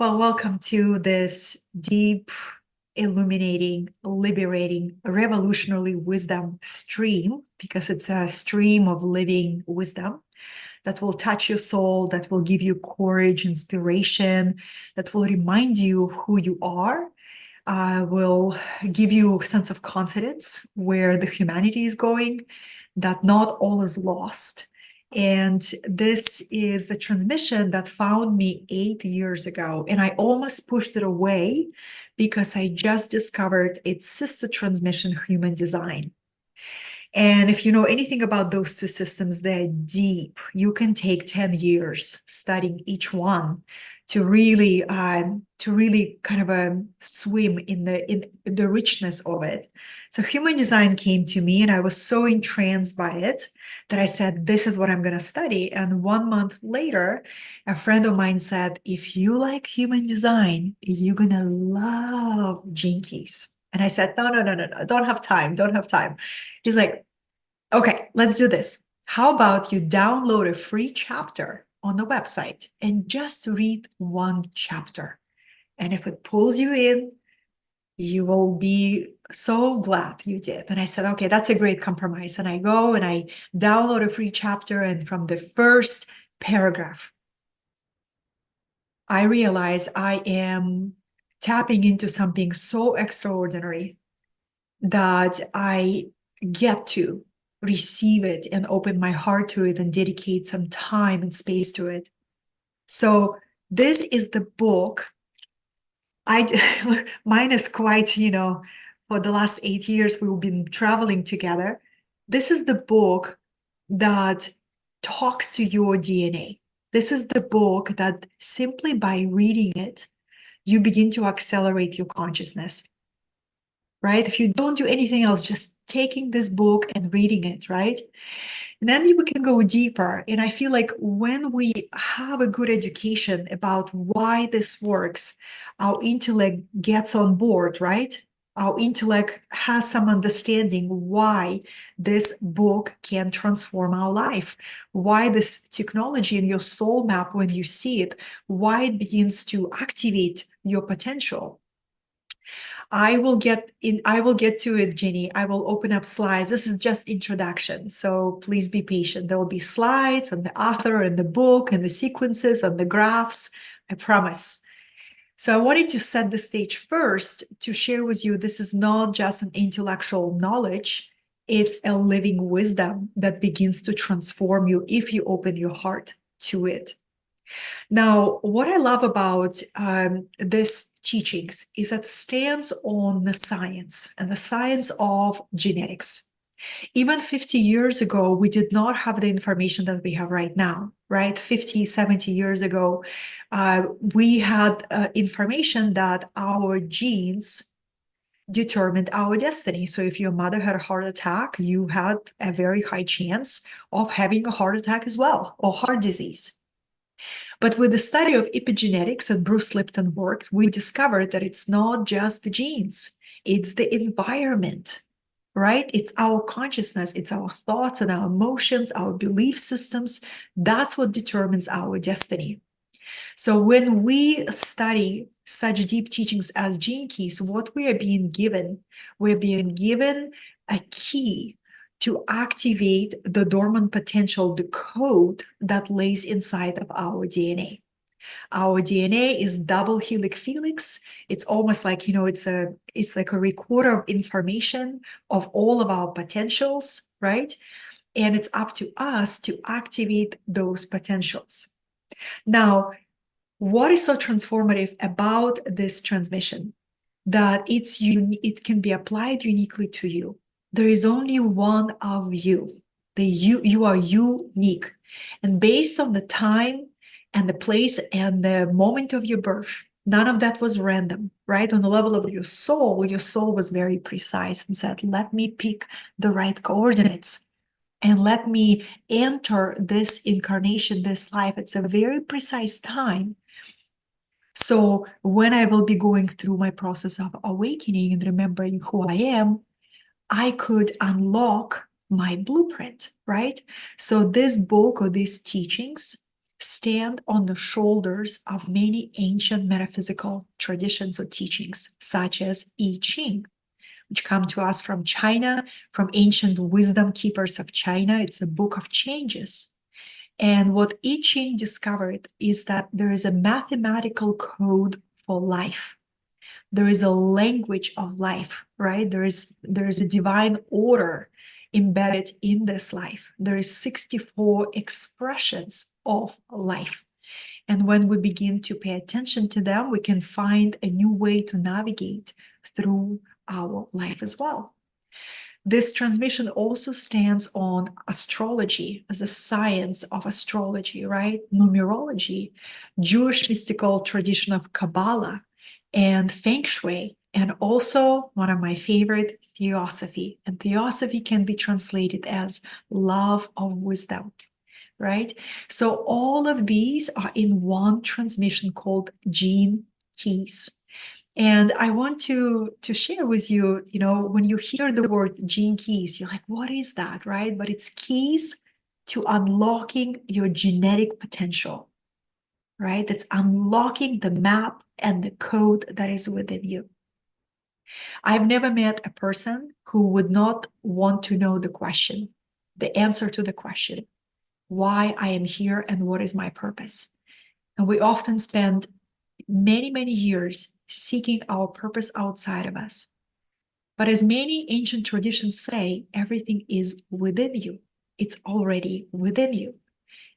Well, welcome to this deep, illuminating, liberating, revolutionary wisdom stream, because it's a stream of living wisdom that will touch your soul, that will give you courage, inspiration, that will remind you of who you are, will give you a sense of confidence where the humanity is going, that not all is lost. And this is the transmission that found me 8 years ago, and I almost pushed it away because I just discovered its sister transmission, human design. And if you know anything about those two systems, they're deep. You can take 10 years studying each one to really kind of swim in the richness of it. So human design came to me, and I was so entranced by it that I said, this is what I'm going to study. And 1 month later, a friend of mine said, if you like human design, you're going to love Gene Keys. And I said, no, don't have time. He's like, okay, let's do this. How about you download a free chapter on the website and just read one chapter? And if it pulls you in, you will be so glad you did. And I said, okay, that's a great compromise. And I go and I download a free chapter. And from the first paragraph, I realize I am tapping into something so extraordinary that I get to receive it and open my heart to it and dedicate some time and space to it. So this is the book. Mine is quite, for the last 8 years, we've been traveling together. This is the book that talks to your DNA. This is the book that simply by reading it, you begin to accelerate your consciousness. Right? If you don't do anything else, just taking this book and reading it, right? And then we can go deeper. And I feel like when we have a good education about why this works, our intellect gets on board, right? Our intellect has some understanding why this book can transform our life, why this technology in your soul map, when you see it, why it begins to activate your potential. I will get to it, Jenny. I will open up slides. This is just introduction, so please be patient. There will be slides and the author and the book and the sequences and the graphs, I promise. So I wanted to set the stage first to share with you, this is not just an intellectual knowledge, it's a living wisdom that begins to transform you if you open your heart to it. Now, what I love about this teachings is that it stands on the science and the science of genetics. Even 50 years ago, we did not have the information that we have right now, right? 50, 70 years ago, we had information that our genes determined our destiny. So if your mother had a heart attack, you had a very high chance of having a heart attack as well, or heart disease. But with the study of epigenetics that Bruce Lipton worked, we discovered that it's not just the genes, it's the environment, right? It's our consciousness, it's our thoughts and our emotions, our belief systems. That's what determines our destiny. So when we study such deep teachings as Gene Keys, what we are being given, we're being given a key to activate the dormant potential, the code that lays inside of our DNA. Our DNA is double helix helix. It's almost like, it's like a recorder of information of all of our potentials, right? And it's up to us to activate those potentials. Now, what is so transformative about this transmission? That it can be applied uniquely to you. There is only one of you. You are unique. And based on the time and the place and the moment of your birth, none of that was random, right? On the level of your soul was very precise and said, let me pick the right coordinates and let me enter this incarnation, this life. It's a very precise time. So when I will be going through my process of awakening and remembering who I am, I could unlock my blueprint, right? So this book or these teachings stand on the shoulders of many ancient metaphysical traditions or teachings, such as I Ching, which come to us from China, from ancient wisdom keepers of China. It's a book of changes. And what I Ching discovered is that there is a mathematical code for life. There is a language of life, right? There is a divine order embedded in this life. There is 64 expressions of life. And when we begin to pay attention to them, we can find a new way to navigate through our life as well. This transmission also stands on astrology as a science of astrology, right? Numerology, Jewish mystical tradition of Kabbalah, and Feng Shui, and also one of my favorite, Theosophy. And Theosophy can be translated as love of wisdom, right? So all of these are in one transmission called Gene Keys. And I want to share with you, when you hear the word gene keys, you're like, what is that, right? But it's keys to unlocking your genetic potential, right? That's unlocking the map and the code that is within you. I've never met a person who would not want to know the answer to the question, why I am here and what is my purpose. And we often spend many, many years seeking our purpose outside of us. But as many ancient traditions say, everything is within you. It's already within you.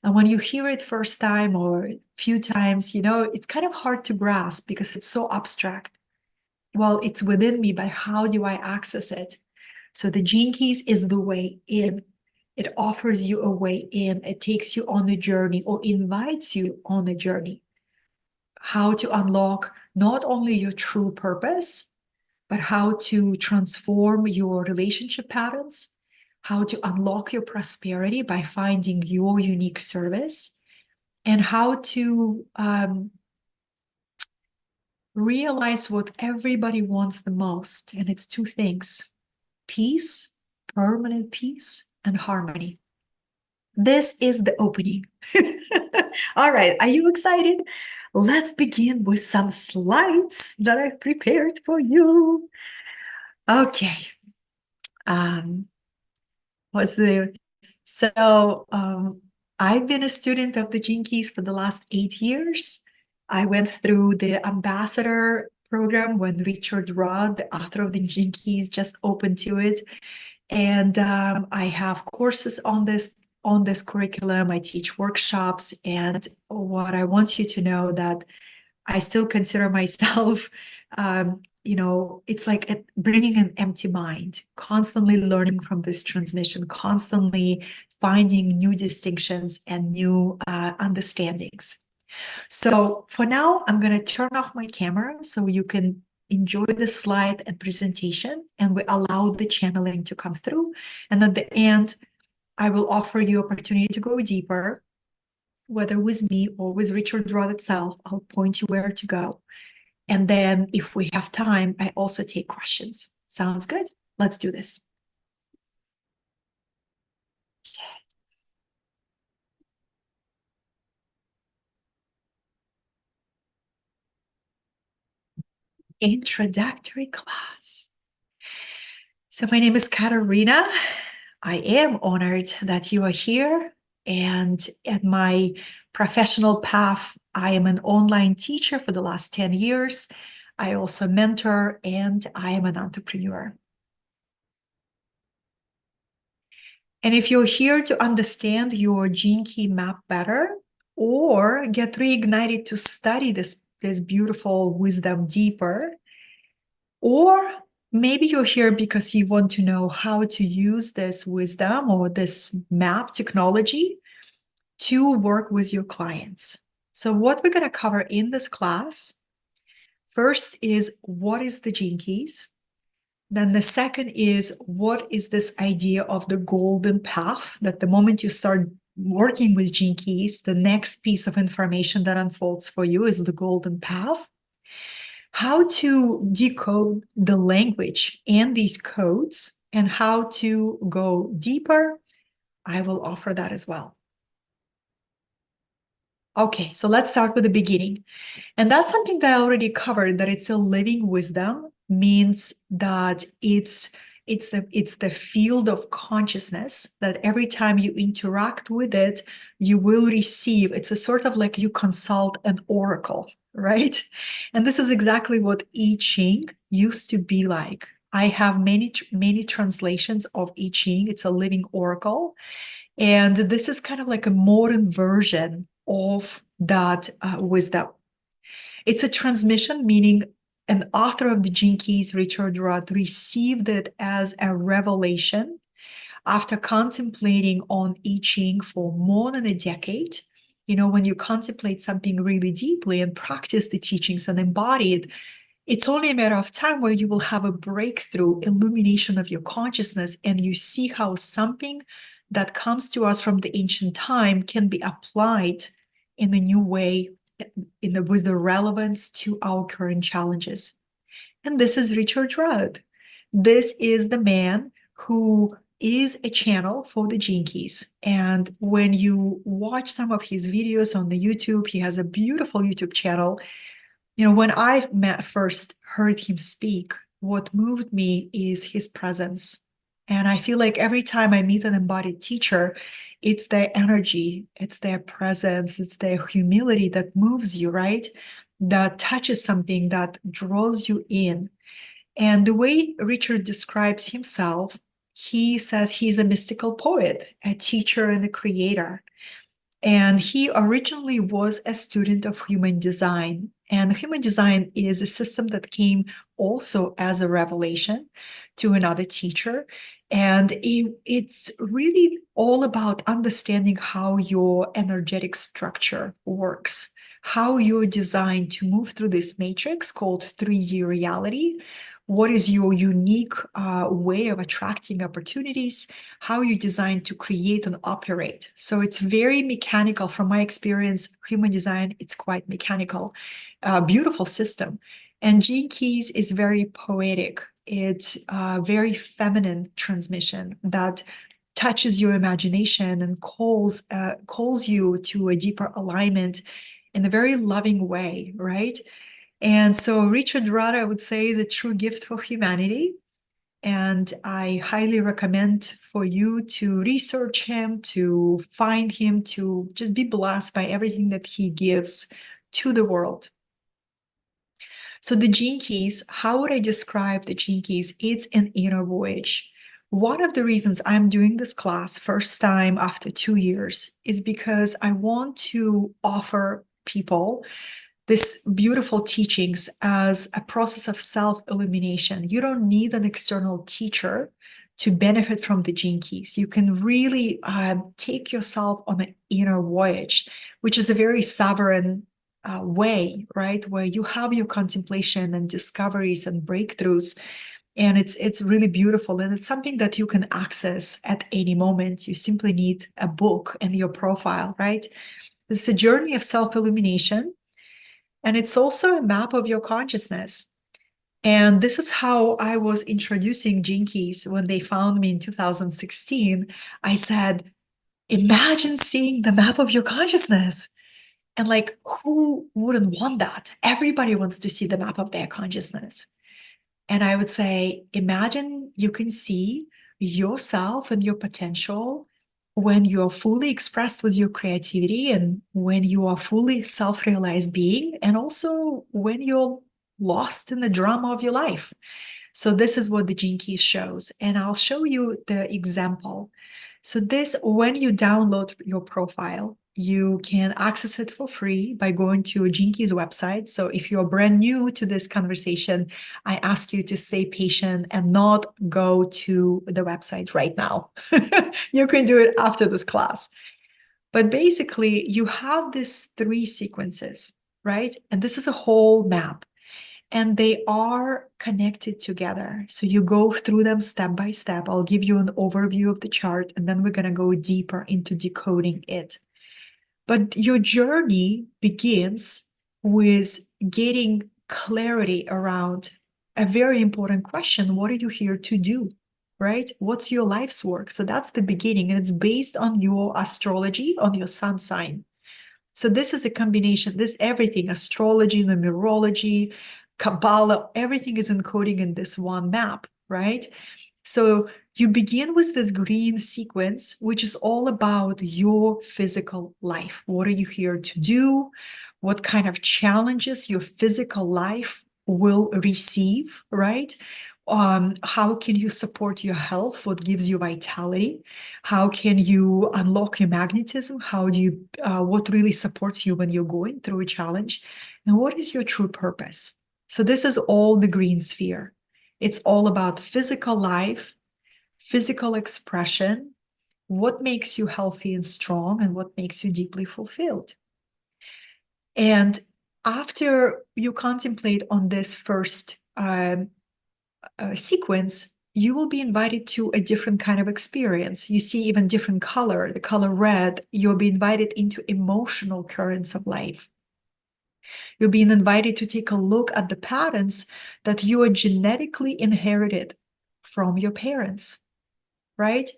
And when you hear it first time or a few times, it's kind of hard to grasp because it's so abstract. Well, it's within me, but how do I access it? So the Gene Keys is the way in. It offers you a way in. It takes you on the journey or invites you on the journey. How to unlock not only your true purpose, but how to transform your relationship patterns, how to unlock your prosperity by finding your unique service, and how to realize what everybody wants the most. And it's two things: peace, permanent peace, and harmony. This is the opening. All right, are you excited? Let's begin with some slides that I've prepared for you. Okay. I've been a student of the Gene Keys for the last 8 years. I went through the ambassador program when Richard Rudd, the author of the Gene Keys, just opened to it. And I have courses on this curriculum. I teach workshops. And what I want you to know that I still consider myself, it's like bringing an empty mind, constantly learning from this transmission, constantly finding new distinctions and new understandings. So for now, I'm going to turn off my camera so you can enjoy the slide and presentation, and we allow the channeling to come through. And at the end, I will offer you opportunity to go deeper, whether with me or with Richard Rudd itself. I'll point you where to go. And then if we have time, I also take questions. Sounds good? Let's do this. Introductory class. So my name is Katerina. I am honored that you are here. And at my professional path, I am an online teacher for the last 10 years. I also mentor, and I am an entrepreneur. And if you're here to understand your gene key map better, or get reignited to study this beautiful wisdom deeper, or maybe you're here because you want to know how to use this wisdom or this map technology to work with your clients. So what we're going to cover in this class, first is what is the gene keys? Then the second is what is this idea of the golden path, that the moment you start working with gene keys, the next piece of information that unfolds for you is the golden path. How to decode the language and these codes, and how to go deeper, I will offer that as well. Okay, so let's start with the beginning. And that's something that I already covered, that it's a living wisdom, means that it's the field of consciousness that every time you interact with it, you will receive. It's a sort of like you consult an oracle, right? And this is exactly what I Ching used to be like. I have many translations of I Ching. It's a living oracle. And this is kind of like a modern version of that wisdom. It's a transmission, meaning an author of the Gene Keys, Richard Rudd, received it as a revelation after contemplating on I Ching for more than a decade. You know, when you contemplate something really deeply and practice the teachings and embody it, it's only a matter of time where you will have a breakthrough illumination of your consciousness, and you see how something that comes to us from the ancient time can be applied in a new way, with the relevance to our current challenges. And this is Richard Rudd. This is the man who is a channel for the Gene Keys. And when you watch some of his videos on the YouTube, he has a beautiful YouTube channel. You know, when I first heard him speak, what moved me is his presence. And I feel like every time I meet an embodied teacher, it's their energy, it's their presence, it's their humility that moves you, right? That touches something, that draws you in. And the way Richard describes himself, he says he's a mystical poet, a teacher, and a creator. And he originally was a student of human design. And human design is a system that came also as a revelation to another teacher. And it's really all about understanding how your energetic structure works, how you're designed to move through this matrix called 3D reality. What is your unique way of attracting opportunities? How you designed to create and operate. So it's very mechanical. From my experience, human design, it's quite mechanical, beautiful system. And Gene Keys is very poetic. It's a very feminine transmission that touches your imagination and calls you to a deeper alignment in a very loving way, right? And so Richard Rudd, I would say, is a true gift for humanity. And I highly recommend for you to research him, to find him, to just be blessed by everything that he gives to the world. So the Gene Keys, how would I describe the Gene Keys? It's an inner voyage. One of the reasons I'm doing this class first time after 2 years is because I want to offer people this beautiful teachings as a process of self-illumination. You don't need an external teacher to benefit from the Gene Keys. You can really take yourself on an inner voyage, which is a very sovereign way, right? Where you have your contemplation and discoveries and breakthroughs. And it's really beautiful. And it's something that you can access at any moment. You simply need a book and your profile, right? It's a journey of self-illumination. And it's also a map of your consciousness. And this is how I was introducing Gene Keys when they found me in 2016. I said, imagine seeing the map of your consciousness. And like, who wouldn't want that? Everybody wants to see the map of their consciousness. And I would say, imagine you can see yourself and your potential when you are fully expressed with your creativity, and when you are fully self-realized being, and also when you're lost in the drama of your life. So this is what the Gene Keys shows, and I'll show you the example. So this, when you download your profile, you can access it for free by going to Gene Keys website. So if you're brand new to this conversation, I ask you to stay patient and not go to the website right now. You can do it after this class. But basically, you have these 3 sequences, right? And this is a whole map. And they are connected together. So you go through them step by step. I'll give you an overview of the chart, and then we're going to go deeper into decoding it. But your journey begins with getting clarity around a very important question. What are you here to do? Right? What's your life's work? So that's the beginning, and it's based on your astrology, on your sun sign. So this is a combination, this everything, astrology, numerology, Kabbalah, everything is encoding in this one map, right? So you begin with this green sequence, which is all about your physical life. What are you here to do? What kind of challenges your physical life will receive, right? How can you support your health? What gives you vitality? How can you unlock your magnetism? What really supports you when you're going through a challenge? And what is your true purpose? So this is all the green sphere. It's all about physical life, physical expression, what makes you healthy and strong, and what makes you deeply fulfilled. And after you contemplate on this first sequence, you will be invited to a different kind of experience. You see even different color, the color red, you'll be invited into emotional currents of life. You're being invited to take a look at the patterns that you are genetically inherited from your parents, right?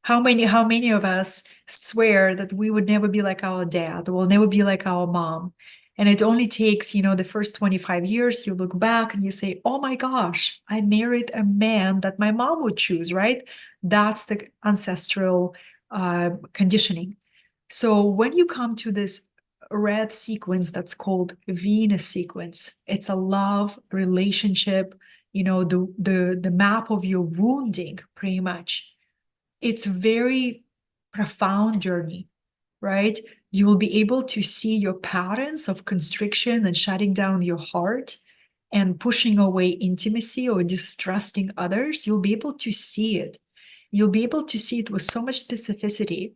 How many of us swear that we would never be like our dad, we'll never be like our mom? And it only takes, the first 25 years, you look back and you say, oh my gosh, I married a man that my mom would choose, right? That's the ancestral conditioning. So when you come to this red sequence that's called Venus sequence, it's a love relationship, the map of your wounding, pretty much. It's a very profound journey, right? You will be able to see your patterns of constriction and shutting down your heart and pushing away intimacy or distrusting others. You'll be able to see it. You'll be able to see it with so much specificity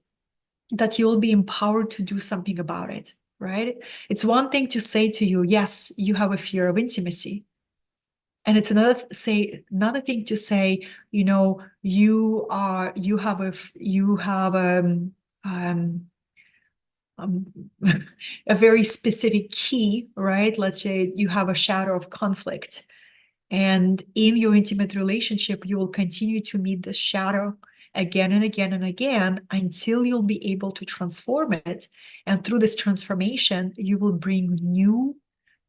that you'll be empowered to do something about it, right? It's one thing to say to you, yes, you have a fear of intimacy. And it's another thing to say, you have a very specific key, right? Let's say you have a shadow of conflict, and in your intimate relationship, you will continue to meet this shadow again and again and again until you'll be able to transform it. And through this transformation, you will bring new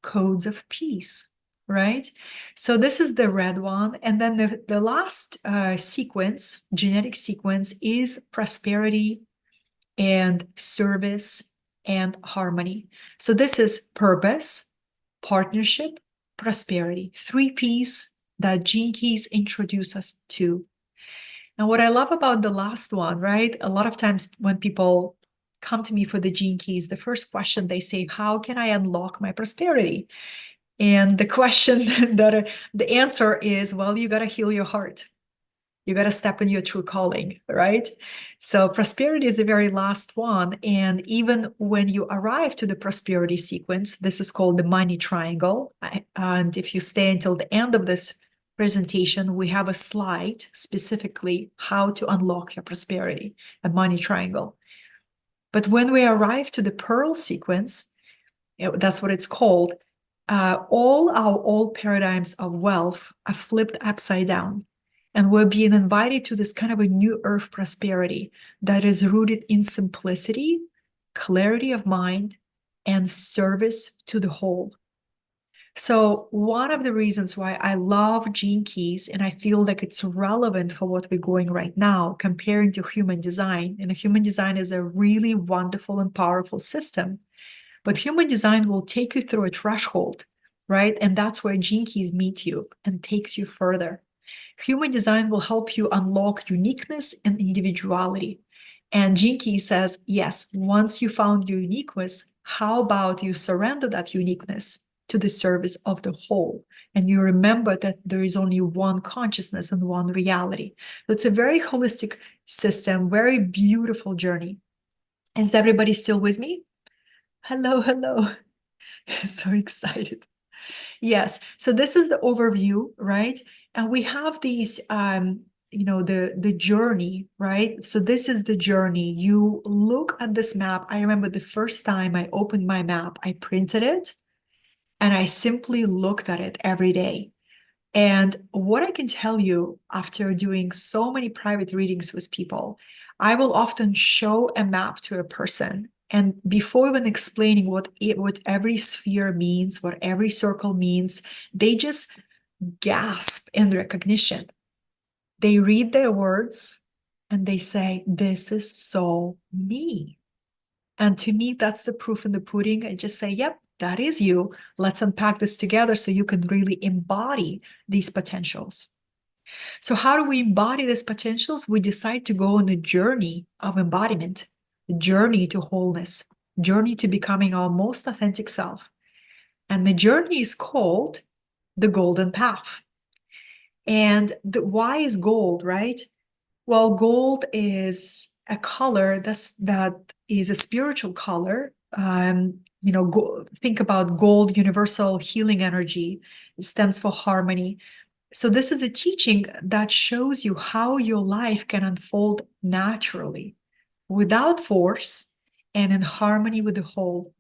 codes of peace, right? So this is the red one. And then the last sequence, genetic sequence, is prosperity and service and harmony. So this is purpose, partnership, prosperity, 3 P's that Gene Keys introduce us to. And what I love about the last one, right? A lot of times when people come to me for the Gene Keys, the first question they say, how can I unlock my prosperity? And the question the answer is, well, you got to heal your heart. You got to step in your true calling, right? So prosperity is the very last one. And even when you arrive to the prosperity sequence, this is called the money triangle. And if you stay until the end of this presentation, we have a slide specifically how to unlock your prosperity, a money triangle. But when we arrive to the pearl sequence, that's what it's called, all our old paradigms of wealth are flipped upside down. And we're being invited to this kind of a new earth prosperity that is rooted in simplicity, clarity of mind, and service to the whole. So one of the reasons why I love Gene Keys, and I feel like it's relevant for what we're going right now, comparing to human design, and human design is a really wonderful and powerful system. But human design will take you through a threshold, right? And that's where Gene Keys meet you and takes you further. Human design will help you unlock uniqueness and individuality. And Gene Keys says, yes, once you found your uniqueness, how about you surrender that uniqueness to the service of the whole? And you remember that there is only one consciousness and one reality. So it's a very holistic system, very beautiful journey. Is everybody still with me? Hello, hello. So excited. Yes. So this is the overview, right? And we have these, the journey, right? So this is the journey. You look at this map. I remember the first time I opened my map, I printed it and I simply looked at it every day. And what I can tell you after doing so many private readings with people, I will often show a map to a person And before even explaining what every sphere means, what every circle means, they just gasp in recognition. They read their words and they say, this is so me. And to me, that's the proof in the pudding. I just say, yep, that is you. Let's unpack this together so you can really embody these potentials. So how do we embody these potentials? We decide to go on a journey of embodiment, a journey to wholeness, journey to becoming our most authentic self. And the journey is called the golden path. And why is gold, right? Well, gold is a color that is a spiritual color. Think about gold, universal healing energy. It stands for harmony. So this is a teaching that shows you how your life can unfold naturally, without force, and in harmony with the whole.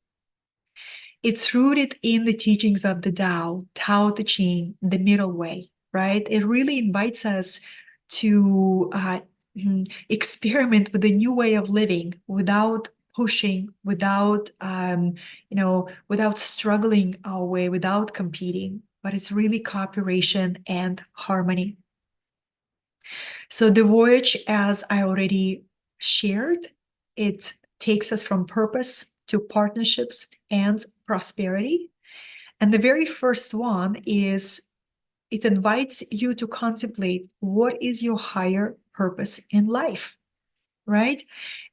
It's rooted in the teachings of the Tao Te Ching, the middle way, right? It really invites us to experiment with a new way of living without pushing, without struggling our way, without competing, but it's really cooperation and harmony. So the voyage, as I already shared, it takes us from purpose to partnerships and prosperity. And the very first one is it invites you to contemplate what is your higher purpose in life, right?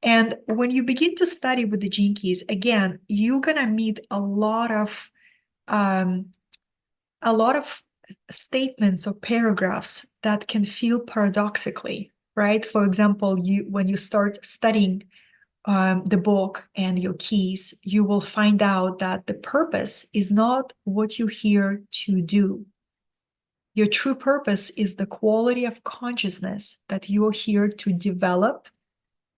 And when you begin to study with the Gene Keys, again, you're gonna meet a lot of statements or paragraphs that can feel paradoxically, right? For example, when you start studying the book and your keys, you will find out that the purpose is not what you're here to do. Your true purpose is the quality of consciousness that you're here to develop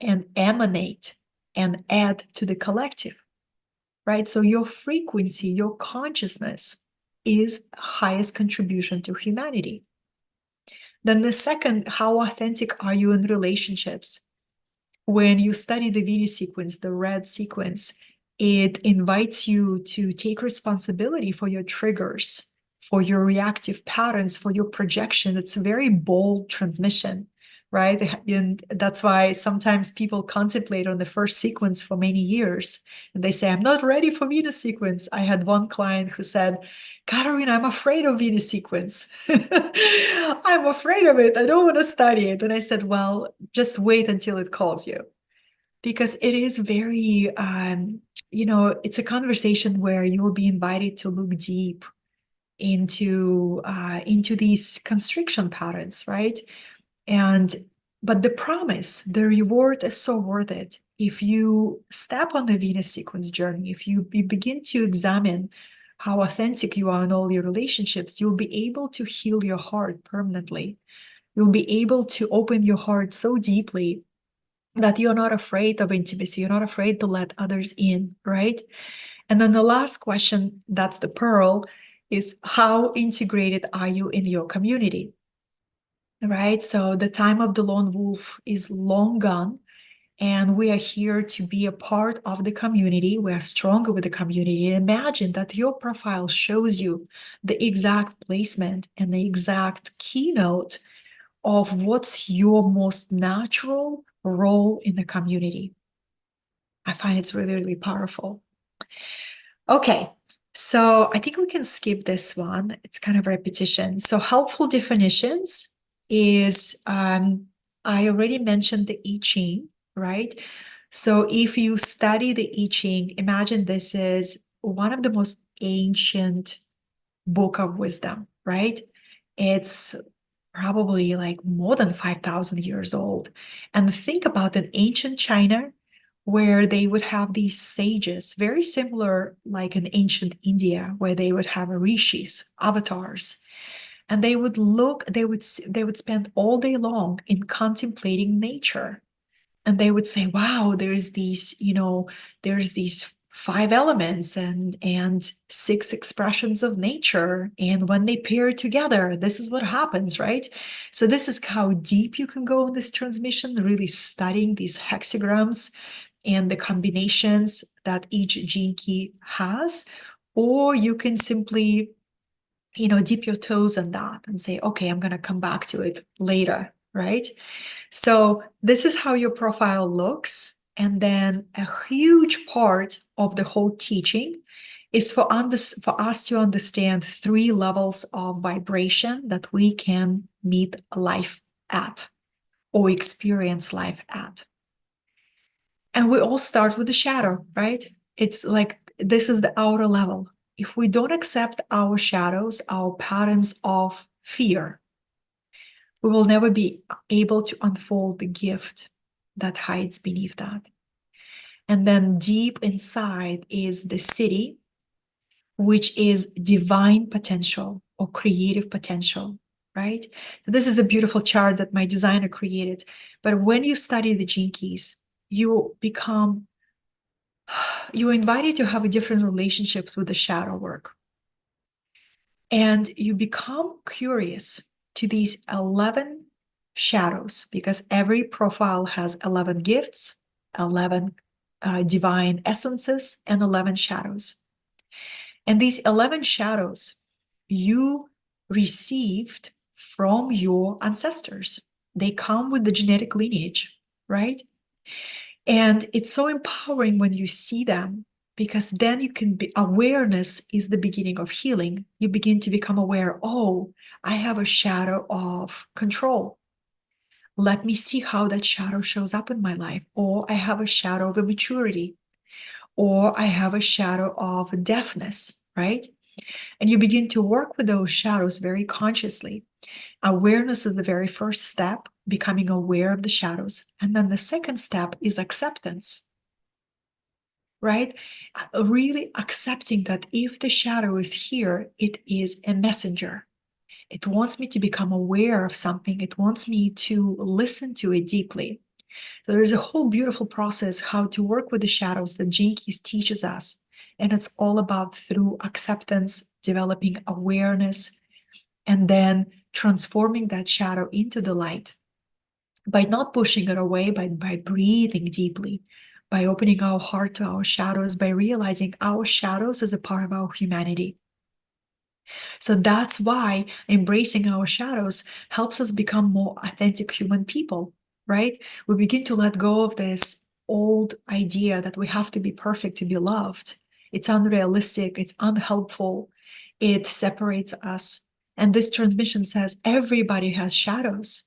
and emanate and add to the collective, right? So your frequency, your consciousness is highest contribution to humanity. Then the second, how authentic are you in relationships? When you study the Venus sequence, the red sequence, it invites you to take responsibility for your triggers, for your reactive patterns, for your projection. It's a very bold transmission, right? And that's why sometimes people contemplate on the first sequence for many years. And they say, I'm not ready for Venus sequence. I had one client who said, Katerina, I'm afraid of Venus sequence. I'm afraid of it. I don't want to study it. And I said, well, just wait until it calls you. Because it is very, it's a conversation where you will be invited to look deep into these constriction patterns, right? But the promise, the reward is so worth it. If you step on the Venus sequence journey, if you begin to examine how authentic you are in all your relationships, you'll be able to heal your heart permanently. You'll be able to open your heart so deeply that you're not afraid of intimacy. You're not afraid to let others in, right? And then the last question, that's the pearl, is how integrated are you in your community, right? So the time of the lone wolf is long gone. And we are here to be a part of the community. We are stronger with the community. Imagine that your profile shows you the exact placement and the exact keynote of what's your most natural role in the community. I find it's really, really powerful. Okay, so I think we can skip this one. It's kind of repetition. So helpful definitions is, I already mentioned the I Ching, right? So if you study the I Ching, imagine this is one of the most ancient book of wisdom, right? It's probably like more than 5,000 years old. And think about an ancient China where they would have these sages, very similar like in ancient India, where they would have rishis, avatars. And they would spend all day long in contemplating nature. And they would say, wow, there's these 5 elements and 6 expressions of nature. And when they pair together, this is what happens, right? So this is how deep you can go in this transmission, really studying these hexagrams and the combinations that each gene key has, or you can simply, dip your toes in that and say, okay, I'm going to come back to it later, right? So this is how your profile looks. And then a huge part of the whole teaching is for us to understand 3 levels of vibration that we can meet life at or experience life at. And we all start with the shadow, right? It's like this is the outer level. If we don't accept our shadows, our patterns of fear, we will never be able to unfold the gift that hides beneath that. And then deep inside is the city, which is divine potential or creative potential, right? So this is a beautiful chart that my designer created. But when you study the gene keys, you're invited to have different relationships with the shadow work. And you become curious to these 11 shadows, because every profile has 11 gifts, 11 divine essences, and 11 shadows. And these 11 shadows you received from your ancestors. They come with the genetic lineage, right? And it's so empowering when you see them, because then you can be, awareness is the beginning of healing. You begin to become aware, oh, I have a shadow of control. Let me see how that shadow shows up in my life. Or I have a shadow of immaturity. Or I have a shadow of deafness, right? And you begin to work with those shadows very consciously. Awareness is the very first step, becoming aware of the shadows. And then the second step is acceptance, right? Really accepting that if the shadow is here, it is a messenger. It wants me to become aware of something. It wants me to listen to it deeply. So there's a whole beautiful process how to work with the shadows that Gene Keys teaches us. And it's all about through acceptance, developing awareness, and then transforming that shadow into the light by not pushing it away, by breathing deeply, by opening our heart to our shadows, by realizing our shadows as a part of our humanity. So that's why embracing our shadows helps us become more authentic human people, right? We begin to let go of this old idea that we have to be perfect to be loved. It's unrealistic, it's unhelpful, it separates us. And this transmission says everybody has shadows.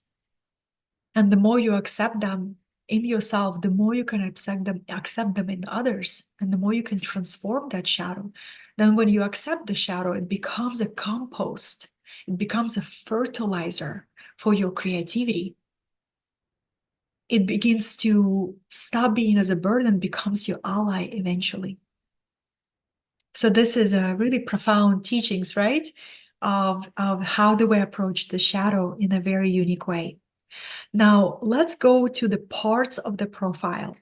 And the more you accept them in yourself, the more you can accept them in others, and the more you can transform that shadow. Then when you accept the shadow, it becomes a compost. It becomes a fertilizer for your creativity. It begins to stop being as a burden, becomes your ally eventually. So this is a really profound teachings, right? Of how do we approach the shadow in a very unique way. Now, let's go to the parts of the profile,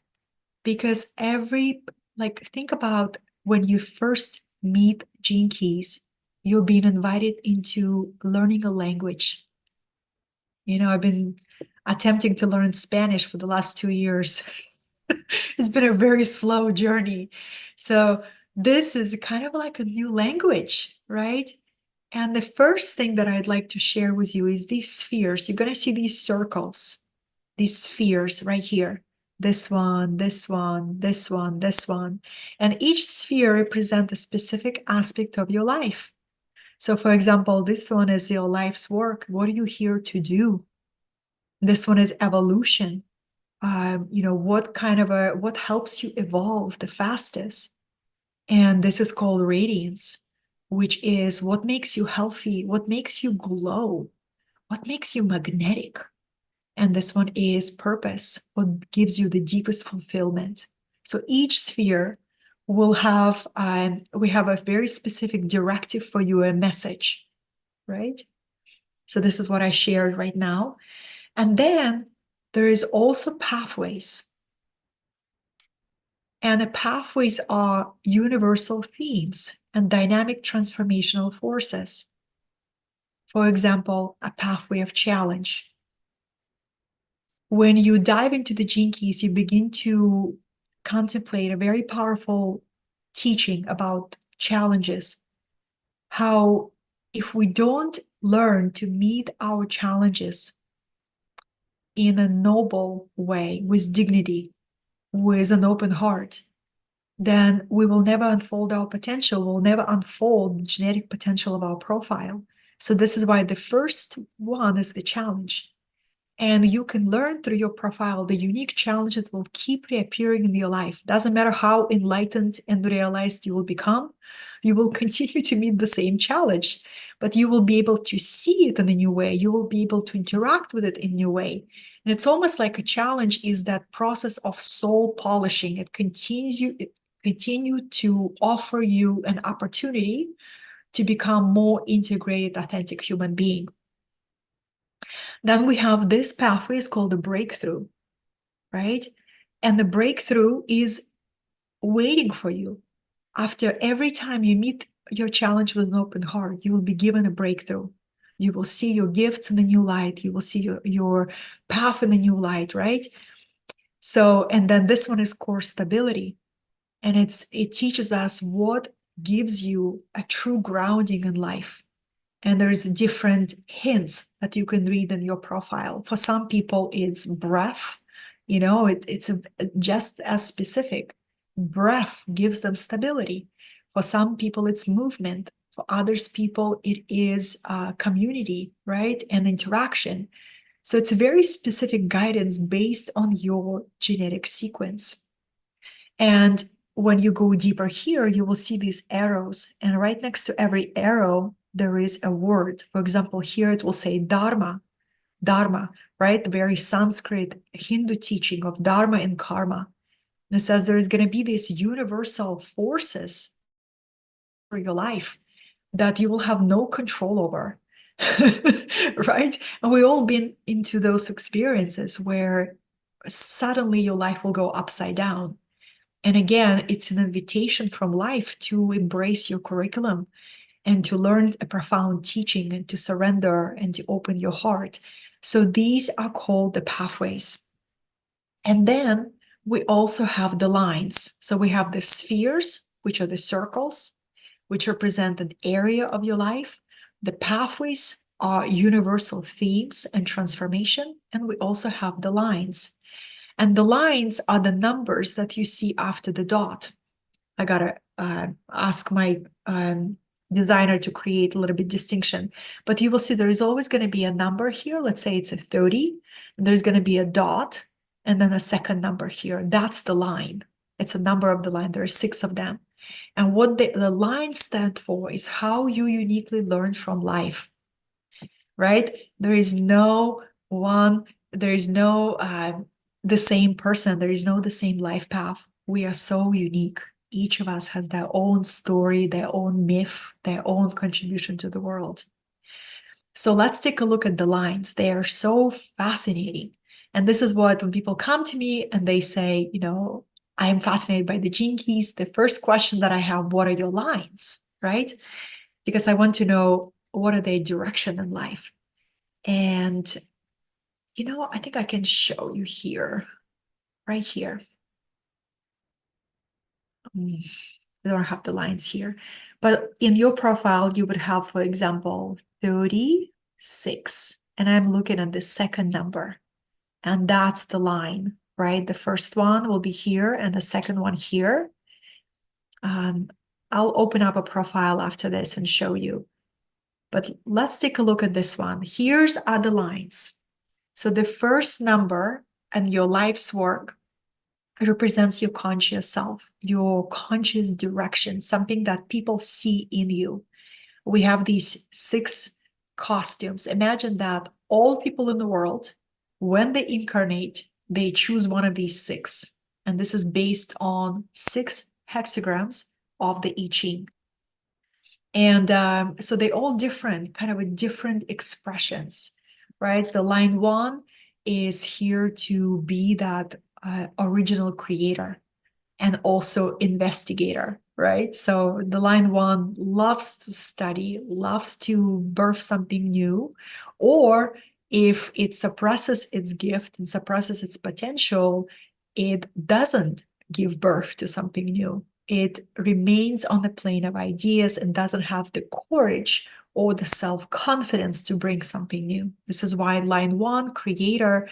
because think about when you first meet Gene Keys, you're being invited into learning a language. I've been attempting to learn Spanish for the last 2 years. It's been a very slow journey. So this is kind of like a new language, right? And the first thing that I'd like to share with you is these spheres. You're going to see these circles, these spheres right here. This one, this one, this one, this one. And each sphere represents a specific aspect of your life. So for example, this one is your life's work. What are you here to do? This one is evolution. What helps you evolve the fastest? And this is called radiance, which is what makes you healthy, what makes you glow, what makes you magnetic. And this one is purpose, what gives you the deepest fulfillment. So each sphere will have, we have a very specific directive for you, a message, right? So this is what I shared right now. And then there is also pathways. And the pathways are universal themes and dynamic transformational forces. For example, a pathway of challenge. When you dive into the Gene Keys, you begin to contemplate a very powerful teaching about challenges. How if we don't learn to meet our challenges in a noble way, with dignity, with an open heart, then we will never unfold our potential. We'll never unfold the genetic potential of our profile. So this is why the first one is the challenge. And you can learn through your profile the unique challenge that will keep reappearing in your life. Doesn't matter how enlightened and realized you will become, you will continue to meet the same challenge, but you will be able to see it in a new way. You will be able to interact with it in a new way. And it's almost like a challenge is that process of soul polishing. It continue to offer you an opportunity to become more integrated, authentic human being. Then we have this pathway is called the breakthrough, right? And the breakthrough is waiting for you. After every time you meet your challenge with an open heart, you will be given a breakthrough. You will see your gifts in the new light. You will see your path in the new light, right? So, and then this one is core stability. And it teaches us what gives you a true grounding in life. And there's different hints that you can read in your profile. For some people, it's breath. It's just as specific. Breath gives them stability. For some people, it's movement. For others people, it is community, right? And interaction. So it's a very specific guidance based on your genetic sequence. And when you go deeper here, you will see these arrows. And right next to every arrow, there is a word. For example, here it will say Dharma, right? The very Sanskrit Hindu teaching of Dharma and Karma. And it says there is going to be these universal forces for your life that you will have no control over, right? And we've all been into those experiences where suddenly your life will go upside down. And again, it's an invitation from life to embrace your curriculum and to learn a profound teaching and to surrender and to open your heart. So these are called the pathways. And then we also have the lines. So we have the spheres, which are the circles, which represent an area of your life. The pathways are universal themes and transformation. And we also have the lines. And the lines are the numbers that you see after the dot. I gotta ask my designer to create a little bit distinction, but you will see there is always going to be a number here. Let's say it's a 30, and there's going to be a dot, and then a second number here. That's the line. It's a number of the line. There are 6 of them. And what the lines stand for is how you uniquely learn from life, right? There is no one, there is no the same person. There is no the same life path. We are so unique. Each of us has their own story, their own myth, their own contribution to the world. So let's take a look at the lines. They are so fascinating. And this is what, when people come to me and they say, I am fascinated by the gene keys, the first question that I have, what are your lines, right? Because I want to know what are their direction in life. And, I think I can show you here, right here. I don't have the lines here, but in your profile, you would have, for example, 36, and I'm looking at the second number, and that's the line, right? The first one will be here, and the second one here. I'll open up a profile after this and show you, but let's take a look at this one. Here's are the lines. So the first number and your life's work represents your conscious self, your conscious direction, something that people see in you. We have these 6 costumes. Imagine that all people in the world, when they incarnate, they choose one of these 6. And this is based on 6 hexagrams of the I Ching. And so they all different, kind of with different expressions, right? The line 1 is here to be that original creator and also investigator, right? So the line 1 loves to study, loves to birth something new, or if it suppresses its gift and suppresses its potential, it doesn't give birth to something new. It remains on the plane of ideas and doesn't have the courage or the self-confidence to bring something new. This is why line 1, creator,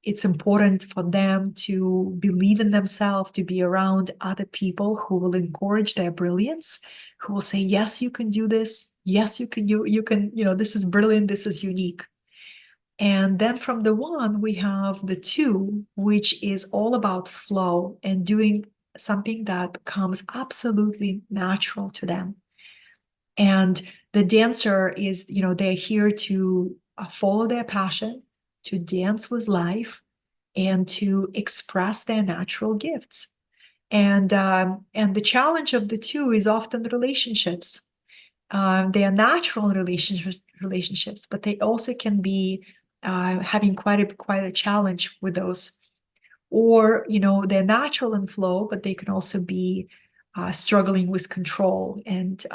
it's important for them to believe in themselves, to be around other people who will encourage their brilliance, who will say, yes, you can do this. Yes, you can, this is brilliant, this is unique. And then from the 1, we have the 2, which is all about flow and doing something that comes absolutely natural to them. And the dancer is, they're here to follow their passion, to dance with life, and to express their natural gifts. And the challenge of the 2 is often relationships. They are natural relationships, but they also can be having quite a challenge with those. Or, they're natural in flow, but they can also be struggling with control and,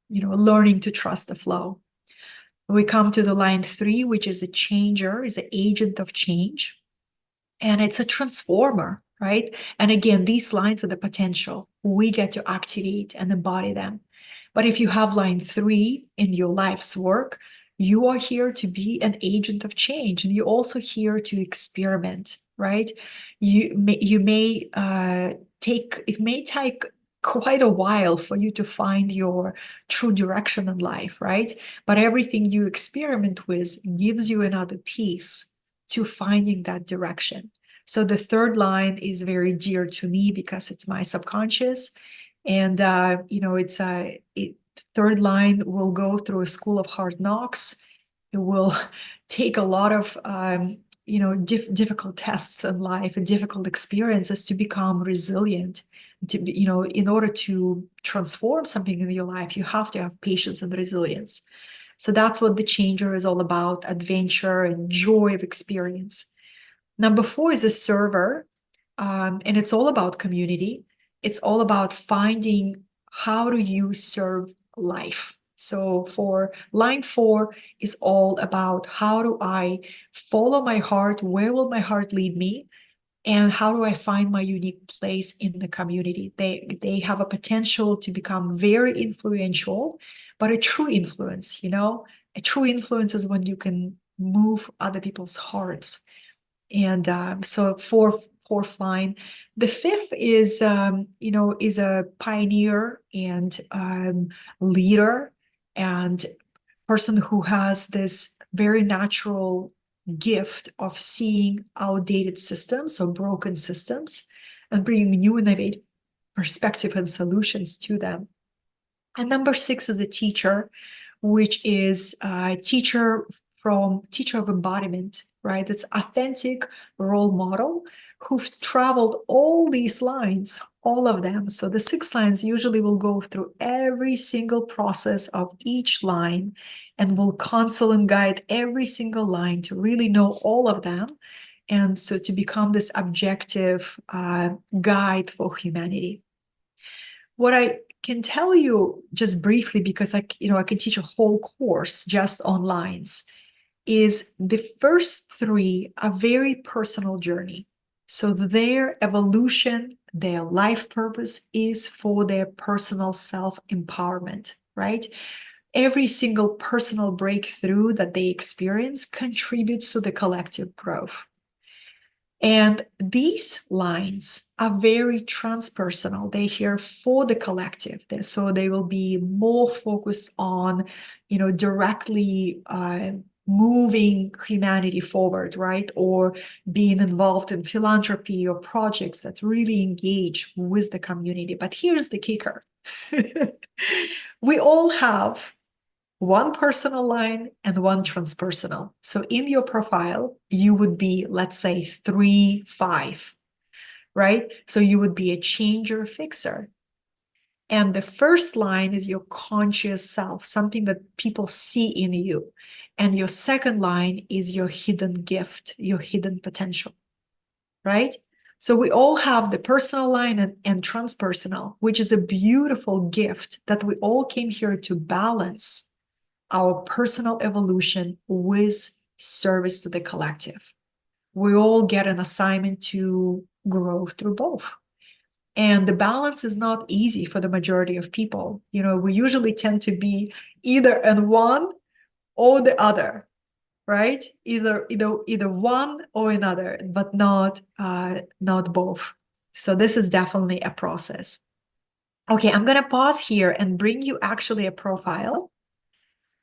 learning to trust the flow. We come to the line 3, which is a changer, is an agent of change. And it's a transformer, right? And again, these lines are the potential. We get to activate and embody them. But if you have line 3 in your life's work, you are here to be an agent of change, and you're also here to experiment, right? It may take quite a while for you to find your true direction in life, right? But everything you experiment with gives you another piece to finding that direction. So the 3rd line is very dear to me because it's my subconscious. And, it's a 3rd line will go through a school of hard knocks. It will take a lot of, difficult tests in life and difficult experiences to become resilient. In order to transform something in your life, you have to have patience and resilience. So that's what the changer is all about, adventure and joy of experience. Number 4 is a server, and it's all about community. It's all about finding how do you serve life. So for line 4 is all about how do I follow my heart? Where will my heart lead me? And how do I find my unique place in the community? They have a potential to become very influential, but a true influence, a true influence is when you can move other people's hearts. And so fourth line. The 5th is, is a pioneer and leader and person who has this very natural gift of seeing outdated systems or broken systems and bringing new innovative perspective and solutions to them. And number 6 is a teacher, which is a teacher of embodiment, right? It's authentic role model who've traveled all these lines, all of them. So the 6 lines usually will go through every single process of each line and will counsel and guide every single line to really know all of them. And so to become this objective guide for humanity. What I can tell you just briefly, because I can teach a whole course just on lines, is the first 3 are very personal journey. So their evolution, their life purpose is for their personal self-empowerment, right? Every single personal breakthrough that they experience contributes to the collective growth. And these lines are very transpersonal. They're here for the collective. So they will be more focused on, directly moving humanity forward, right? Or being involved in philanthropy or projects that really engage with the community. But here's the kicker. We all have one personal line and one transpersonal. So in your profile, you would be, let's say, 3-5, right? So you would be a changer fixer. And the first line is your conscious self, something that people see in you. And your second line is your hidden gift, your hidden potential, right? So we all have the personal line and transpersonal, which is a beautiful gift that we all came here to balance our personal evolution with service to the collective. We all get an assignment to grow through both. And the balance is not easy for the majority of people. We usually tend to be either in one or the other, right? Either one or another, but not both. So this is definitely a process. Okay, I'm gonna pause here and bring you actually a profile.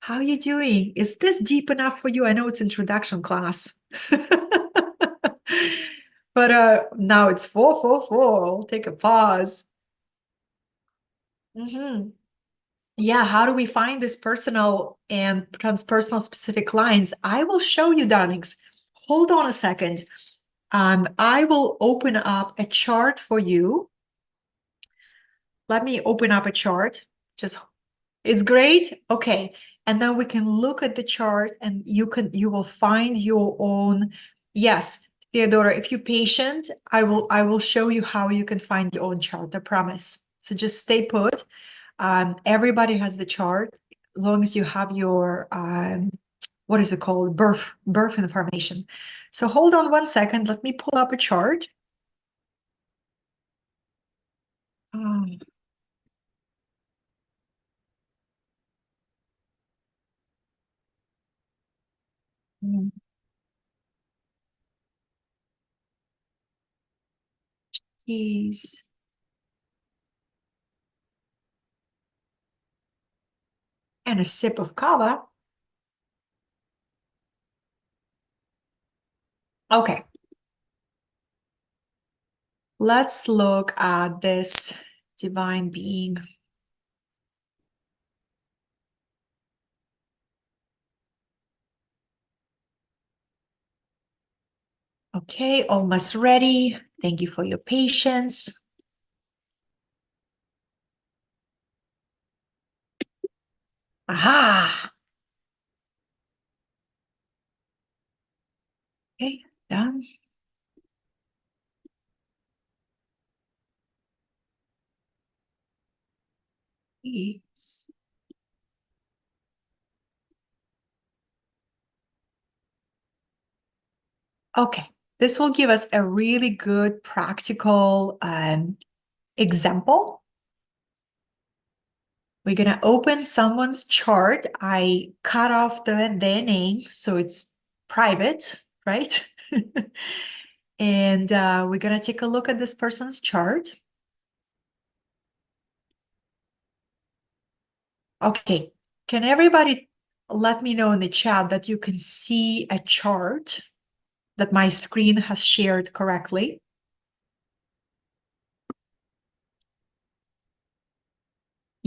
How are you doing? Is this deep enough for you? I know it's introduction class. But now it's 4:44. I'll take a pause. Yeah, how do we find this personal and transpersonal specific lines? I will show you, darlings. Hold on a second. I will open up a chart for you. Let me open up a chart. It's great. Okay. And then we can look at the chart and you will find your own. Yes, Theodora, if you're patient, I will show you how you can find your own chart, I promise. So just stay put. Everybody has the chart, as long as you have your what is it called? Birth information. So hold on one second. Let me pull up a chart. Um, mm, Keys. And a sip of kava. Okay. Let's look at this divine being. Okay, almost ready. Thank you for your patience. Aha. Okay, done. Yes. Okay, this will give us a really good practical example. We're going to open someone's chart. I cut off their name, so it's private, right? And we're going to take a look at this person's chart. Okay, can everybody let me know in the chat that you can see a chart that my screen has shared correctly?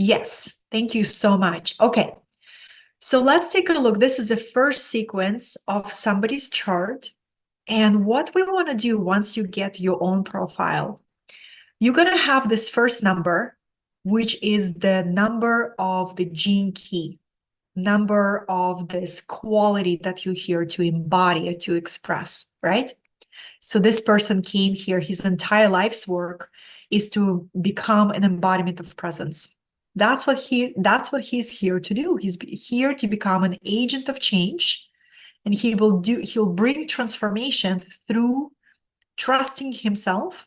Yes, thank you so much. Okay, so let's take a look. This is the first sequence of somebody's chart. And what we want to do once you get your own profile, you're going to have this first number, which is the number of the gene key, number of this quality that you're here to embody or to express, right? So this person came here, his entire life's work is to become an embodiment of presence. That's what he's here to do. He's here to become an agent of change, and he'll bring transformation through trusting himself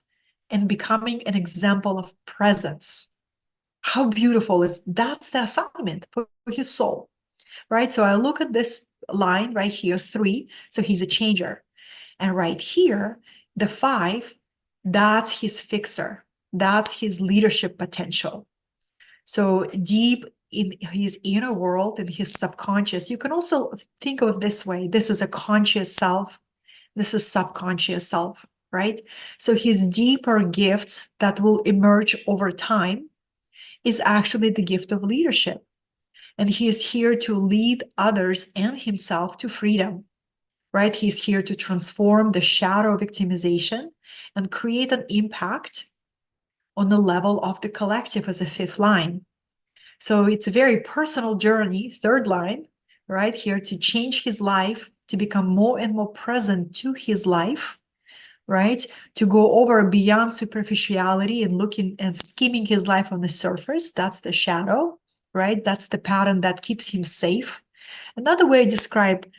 and becoming an example of presence. How beautiful is that's the assignment for his soul, right? So I look at this line right here, 3, so he's a changer. And right here, the 5, that's his fixer. That's his leadership potential. So deep in his inner world, in his subconscious, you can also think of it this way. This is a conscious self. This is subconscious self, right? So his deeper gifts that will emerge over time is actually the gift of leadership. And he is here to lead others and himself to freedom, right? He's here to transform the shadow victimization and create an impact on the level of the collective as a 5th line. So it's a very personal journey, 3rd line, right? Here to change his life, to become more and more present to his life, right? To go over beyond superficiality and looking and skimming his life on the surface. That's the shadow, right? That's the pattern that keeps him safe. Another way I describe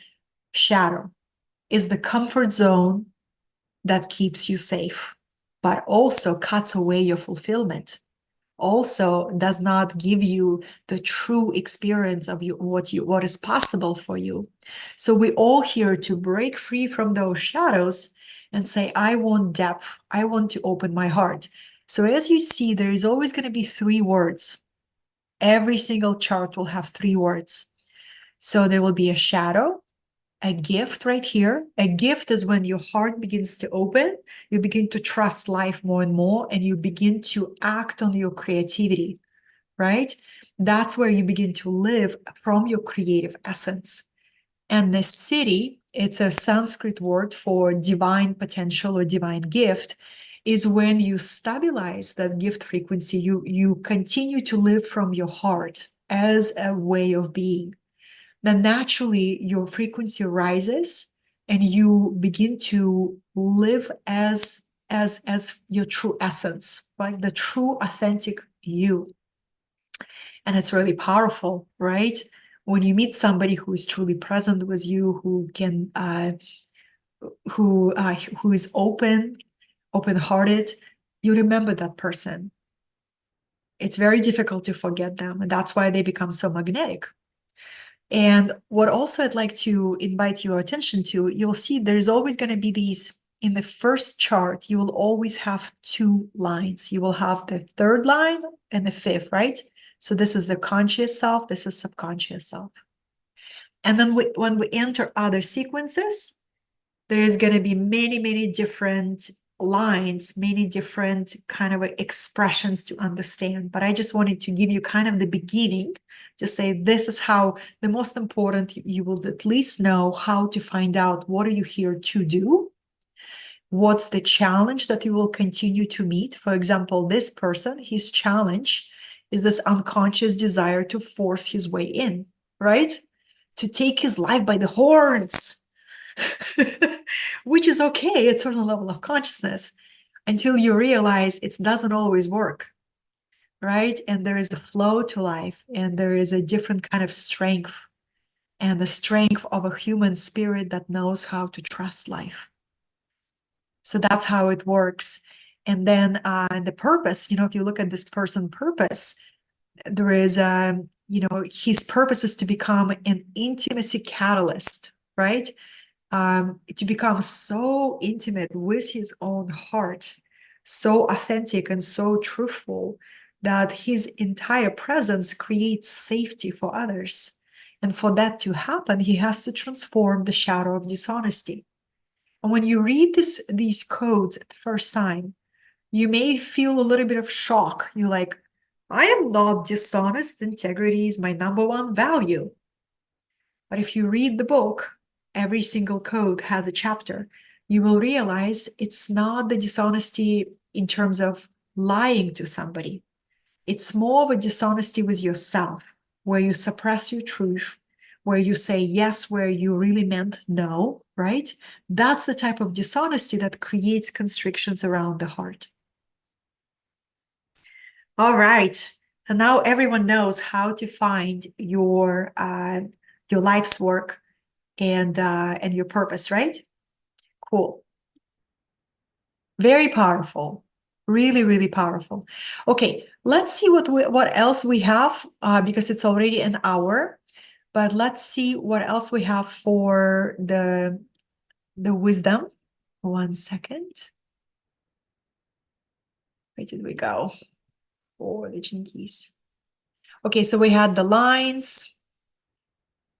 shadow is the comfort zone that keeps you safe. but also cuts away your fulfillment, also does not give you the true experience of what is possible for you. So we're all here to break free from those shadows and say, I want depth. I want to open my heart. So as you see, there is always going to be 3 words. Every single chart will have 3 words. So there will be a shadow, a gift right here. A gift is when your heart begins to open, you begin to trust life more and more, and you begin to act on your creativity, right? That's where you begin to live from your creative essence. And the city, it's a Sanskrit word for divine potential or divine gift, is when you stabilize that gift frequency, you continue to live from your heart as a way of being. Then naturally your frequency rises and you begin to live as your true essence, right? The true authentic you. And it's really powerful, right? When you meet somebody who is truly present with you, who can who is open-hearted, you remember that person. It's very difficult to forget them, and that's why they become so magnetic. And what also I'd like to invite your attention to, you'll see there's always going to be these, in the first chart, you will always have 2 lines. You will have the 3rd line and the 5th, right? So this is the conscious self, this is subconscious self. And then when we enter other sequences, there is going to be many, many different lines, many different kind of expressions to understand. But I just wanted to give you kind of the beginning to say this is how the most important, you will at least know how to find out what are you here to do. What's the challenge that you will continue to meet? For example, this person, his challenge is this unconscious desire to force his way in, right? To take his life by the horns. Which is okay at a certain level of consciousness, until you realize it doesn't always work, right? And there is the flow to life, and there is a different kind of strength, and the strength of a human spirit that knows how to trust life. So that's how it works. And then the purpose, if you look at this person's purpose, there is his purpose is to become an intimacy catalyst, right? To become so intimate with his own heart, so authentic and so truthful that his entire presence creates safety for others. And for that to happen, he has to transform the shadow of dishonesty. And when you read these codes at the first time, you may feel a little bit of shock. You're like, I am not dishonest. Integrity is my #1 value. But if you read the book, every single code has a chapter. You will realize it's not the dishonesty in terms of lying to somebody. It's more of a dishonesty with yourself, where you suppress your truth, where you say yes where you really meant no, right? That's the type of dishonesty that creates constrictions around the heart. All right. So now everyone knows how to find your life's work and your purpose, right? Cool. Very powerful. Really, really powerful. Okay, let's see what else we have, because it's already an hour. But let's see what else we have for the wisdom. 1 second. Where did we go? For the Jinkies. Okay, so we had the lines.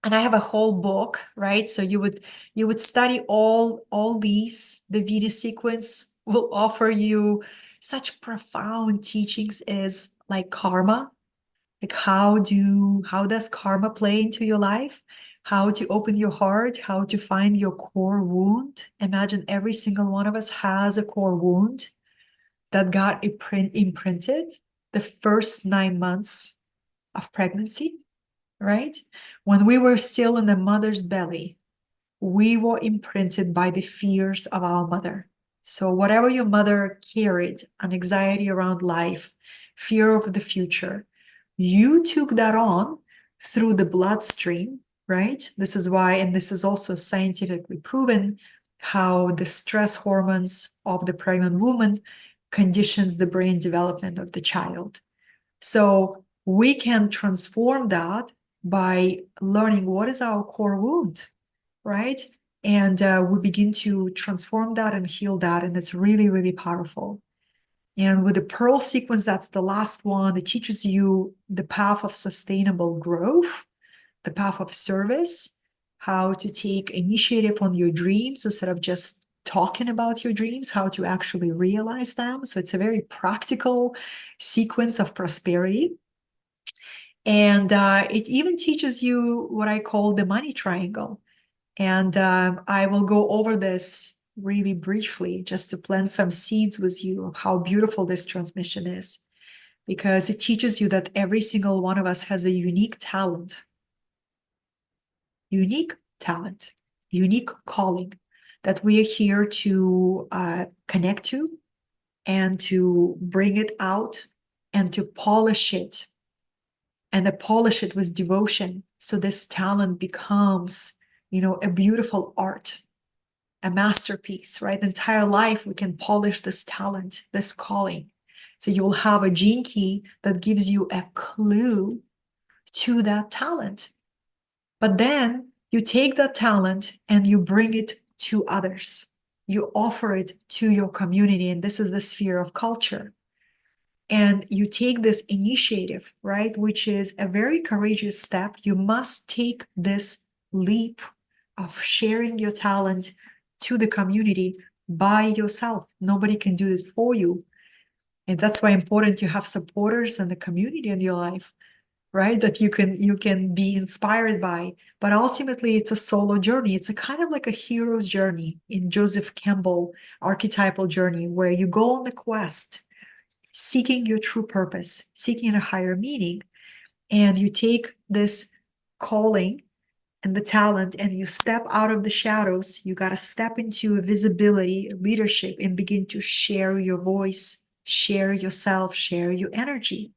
And I have a whole book, right? So you would study all these. The Venus sequence will offer you such profound teachings as like karma, like how does karma play into your life? How to open your heart, how to find your core wound. Imagine every single one of us has a core wound that got imprinted the first 9 months of pregnancy. Right? When we were still in the mother's belly, we were imprinted by the fears of our mother. So whatever your mother carried, an anxiety around life, fear of the future, you took that on through the bloodstream, right? This is why, and this is also scientifically proven, how the stress hormones of the pregnant woman conditions the brain development of the child. So we can transform that by learning what is our core wound, right? And we begin to transform that and heal that. And it's really, really powerful. And with the Pearl sequence, that's the last one. It teaches you the path of sustainable growth, the path of service, how to take initiative on your dreams instead of just talking about your dreams, how to actually realize them. So it's a very practical sequence of prosperity. And it even teaches you what I call the money triangle. And I will go over this really briefly just to plant some seeds with you of how beautiful this transmission is, because it teaches you that every single one of us has a unique talent, unique calling that we are here to connect to and to bring it out and to polish it, and to polish it with devotion. So this talent becomes, a beautiful art, a masterpiece, right? The entire life we can polish this talent, this calling. So you will have a gene key that gives you a clue to that talent. But then you take that talent and you bring it to others. You offer it to your community. And this is the sphere of culture. And you take this initiative, right? Which is a very courageous step. You must take this leap of sharing your talent to the community by yourself. Nobody can do it for you. And that's why it's important to have supporters and the community in your life, right? That you can be inspired by. But ultimately, it's a solo journey. It's a kind of like a hero's journey in Joseph Campbell archetypal journey, where you go on the quest, seeking your true purpose, seeking a higher meaning, and you take this calling and the talent and you step out of the shadows. You got to step into visibility, leadership, and begin to share your voice, share yourself, share your energy.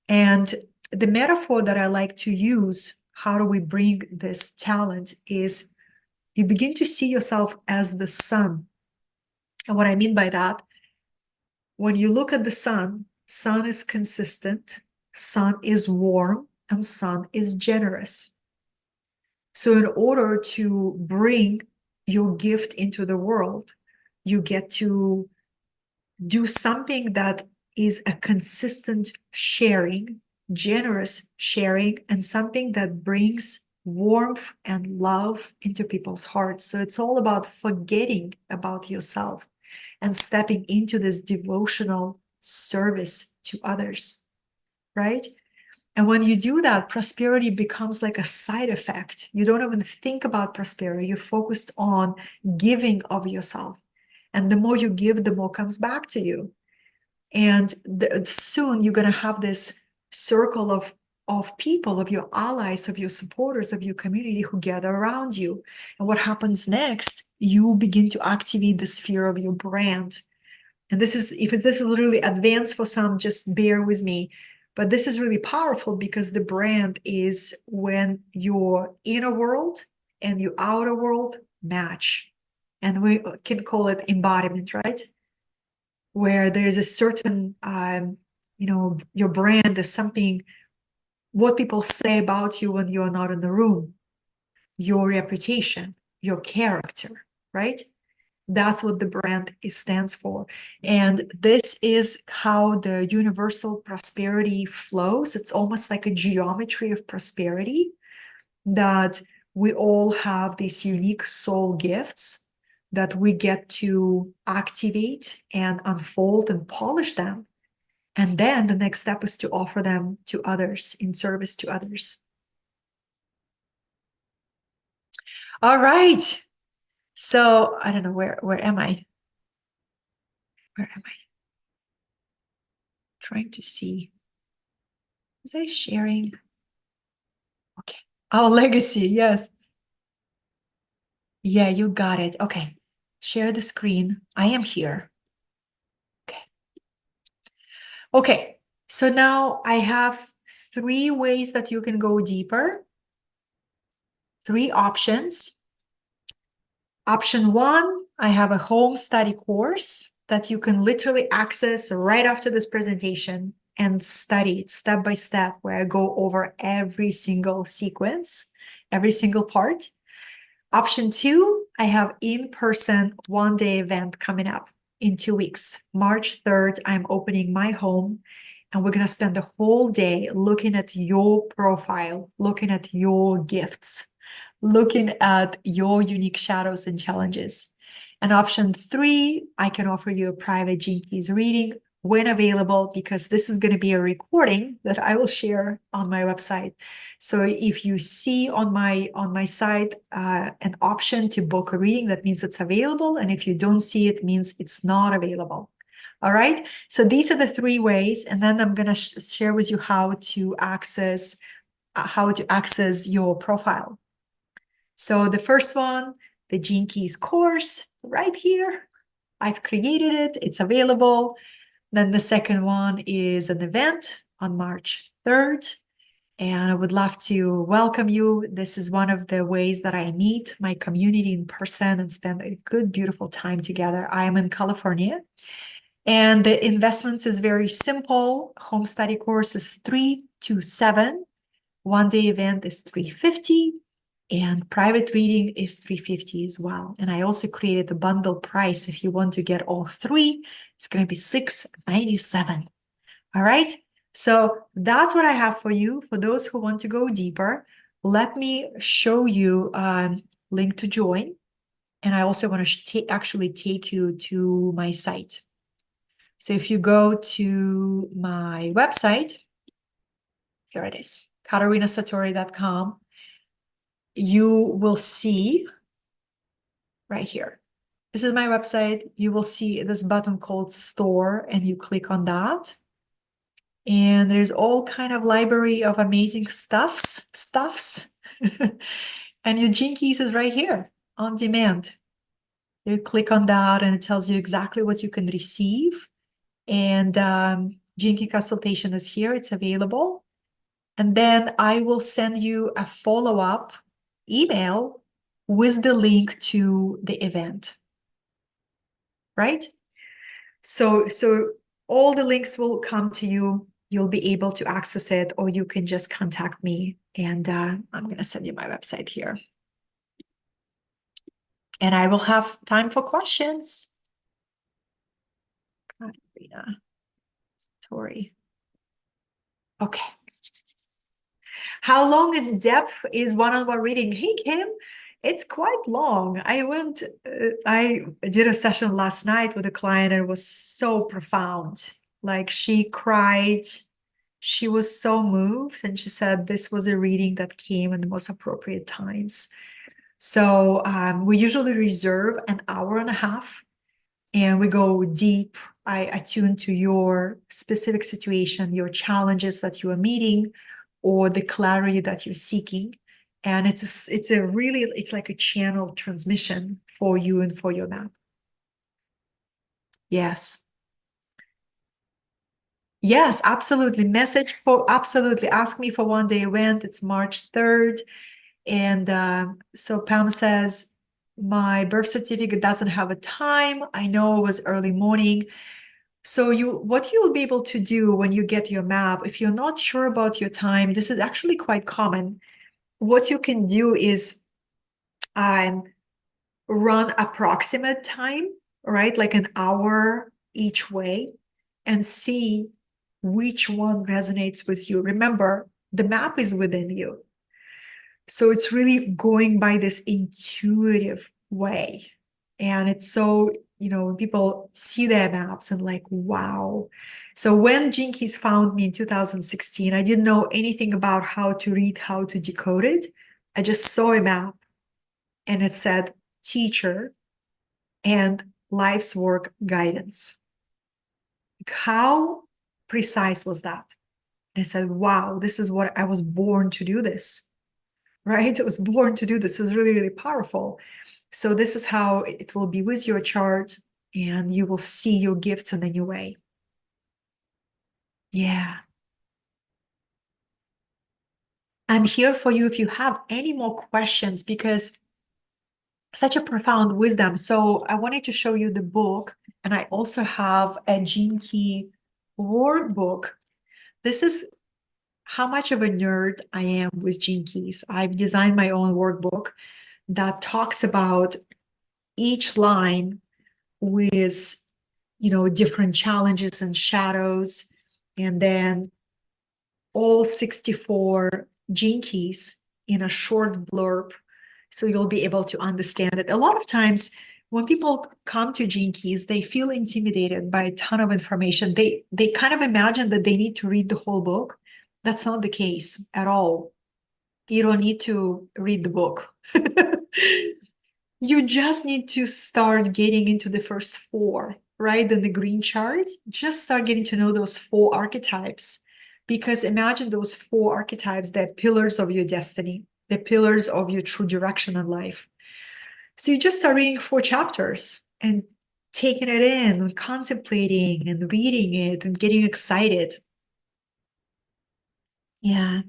And the metaphor that I like to use, how do we bring this talent, is you begin to see yourself as the sun. And what I mean by that, when you look at the sun is consistent, sun is warm, and sun is generous. So in order to bring your gift into the world, you get to do something that is a consistent sharing, generous sharing, and something that brings warmth and love into people's hearts. So it's all about forgetting about yourself and stepping into this devotional service to others, right? And when you do that, prosperity becomes like a side effect. You don't even think about prosperity. You're focused on giving of yourself. And the more you give, the more comes back to you. And soon you're going to have this circle of people, of your allies, of your supporters, of your community who gather around you. And what happens next? You begin to activate the sphere of your brand. And this is, if this is literally advanced for some, just bear with me. But this is really powerful because the brand is when your inner world and your outer world match. And we can call it embodiment, right? Where there is a certain, your brand is something, what people say about you when you are not in the room, your reputation, your character, right? That's what the brand stands for. And this is how the universal prosperity flows. It's almost like a geometry of prosperity, that we all have these unique soul gifts that we get to activate and unfold and polish them. And then the next step is to offer them to others in service to others. All right. So I don't know, where am I? Where am I? Trying to see. Was I sharing? Okay. Our legacy, yes. Yeah, you got it. Okay. Share the screen. I am here. Okay. Okay. So now I have 3 ways that you can go deeper. 3 options. Option 1, I have a home study course that you can literally access right after this presentation and study it step by step, where I go over every single sequence, every single part. Option 2, I have in-person one-day event coming up in 2 weeks. March 3rd, I'm opening my home, and we're going to spend the whole day looking at your profile, looking at your gifts, looking at your unique shadows and challenges. And option 3, I can offer you a private Gene Keys reading when available, because this is going to be a recording that I will share on my website. So if you see on my site an option to book a reading, that means it's available. And if you don't see it, means it's not available. All right. So these are the 3 ways. And then I'm going to share with you how to access your profile. So the first one, the Gene Keys course, right here. I've created it. It's available. Then the second one is an event on March 3rd. And I would love to welcome you. This is one of the ways that I meet my community in person and spend a good, beautiful time together. I am in California. And the investments is very simple. Home study course is $327. One-day event is $350. And private reading is $350 as well. And I also created a bundle price. If you want to get all 3, it's going to be $697. All right. So that's what I have for you. For those who want to go deeper, let me show you a link to join. And I also want to actually take you to my site. So if you go to my website, here it is, katerinasatori.com, you will see right here. This is my website. You will see this button called Store, and you click on that. And there's all kind of library of amazing stuffs. And your Gene Keys is right here on demand. You click on that and it tells you exactly what you can receive. And Gene Key consultation is here. It's available. And then I will send you a follow-up email with the link to the event. Right? So all the links will come to you. You'll be able to access it, or you can just contact me. And I'm going to send you my website here. And I will have time for questions. Katerina Satori. Okay. How long in depth is one-on-one reading? Hey, Kim, it's quite long. I did a session last night with a client, and it was so profound. Like, she cried. She was so moved, and she said this was a reading that came in the most appropriate times. So we usually reserve an hour and a half, and we go deep. I attune to your specific situation, your challenges that you are meeting, or the clarity that you're seeking. And it's like a channel transmission for you and for your map. Yes. Yes, absolutely. Absolutely. Ask me for one-day event. It's March 3rd. And so Pam says, my birth certificate doesn't have a time. I know it was early morning. So what you will be able to do when you get your map, if you're not sure about your time, this is actually quite common. What you can do is run approximate time, right? Like an hour each way, and see which one resonates with you. Remember, the map is within you. So it's really going by this intuitive way. And it's so, when people see their maps and like, wow. So when Gene Keys found me in 2016, I didn't know anything about how to read, how to decode it. I just saw a map and it said teacher and life's work guidance. How precise was that? And I said, wow, this is what I was born to do this. Right? It was born to do this. Is really, really powerful. So this is how it will be with your chart, and you will see your gifts in a new way. Yeah. I'm here for you if you have any more questions, because such a profound wisdom. So I wanted to show you the book, and I also have a Gene Key workbook. This is how much of a nerd I am with Gene Keys. I've designed my own workbook that talks about each line with, different challenges and shadows, and then all 64 Gene Keys in a short blurb, so you'll be able to understand it. A lot of times when people come to Gene Keys, they feel intimidated by a ton of information. They kind of imagine that they need to read the whole book. That's not the case at all. You don't need to read the book. You just need to start getting into the first four, right? In the green chart, just start getting to know those four archetypes. Because imagine those four archetypes, they're pillars of your destiny, the pillars of your true direction in life. So you just start reading four chapters and taking it in and contemplating and reading it and getting excited. Yeah.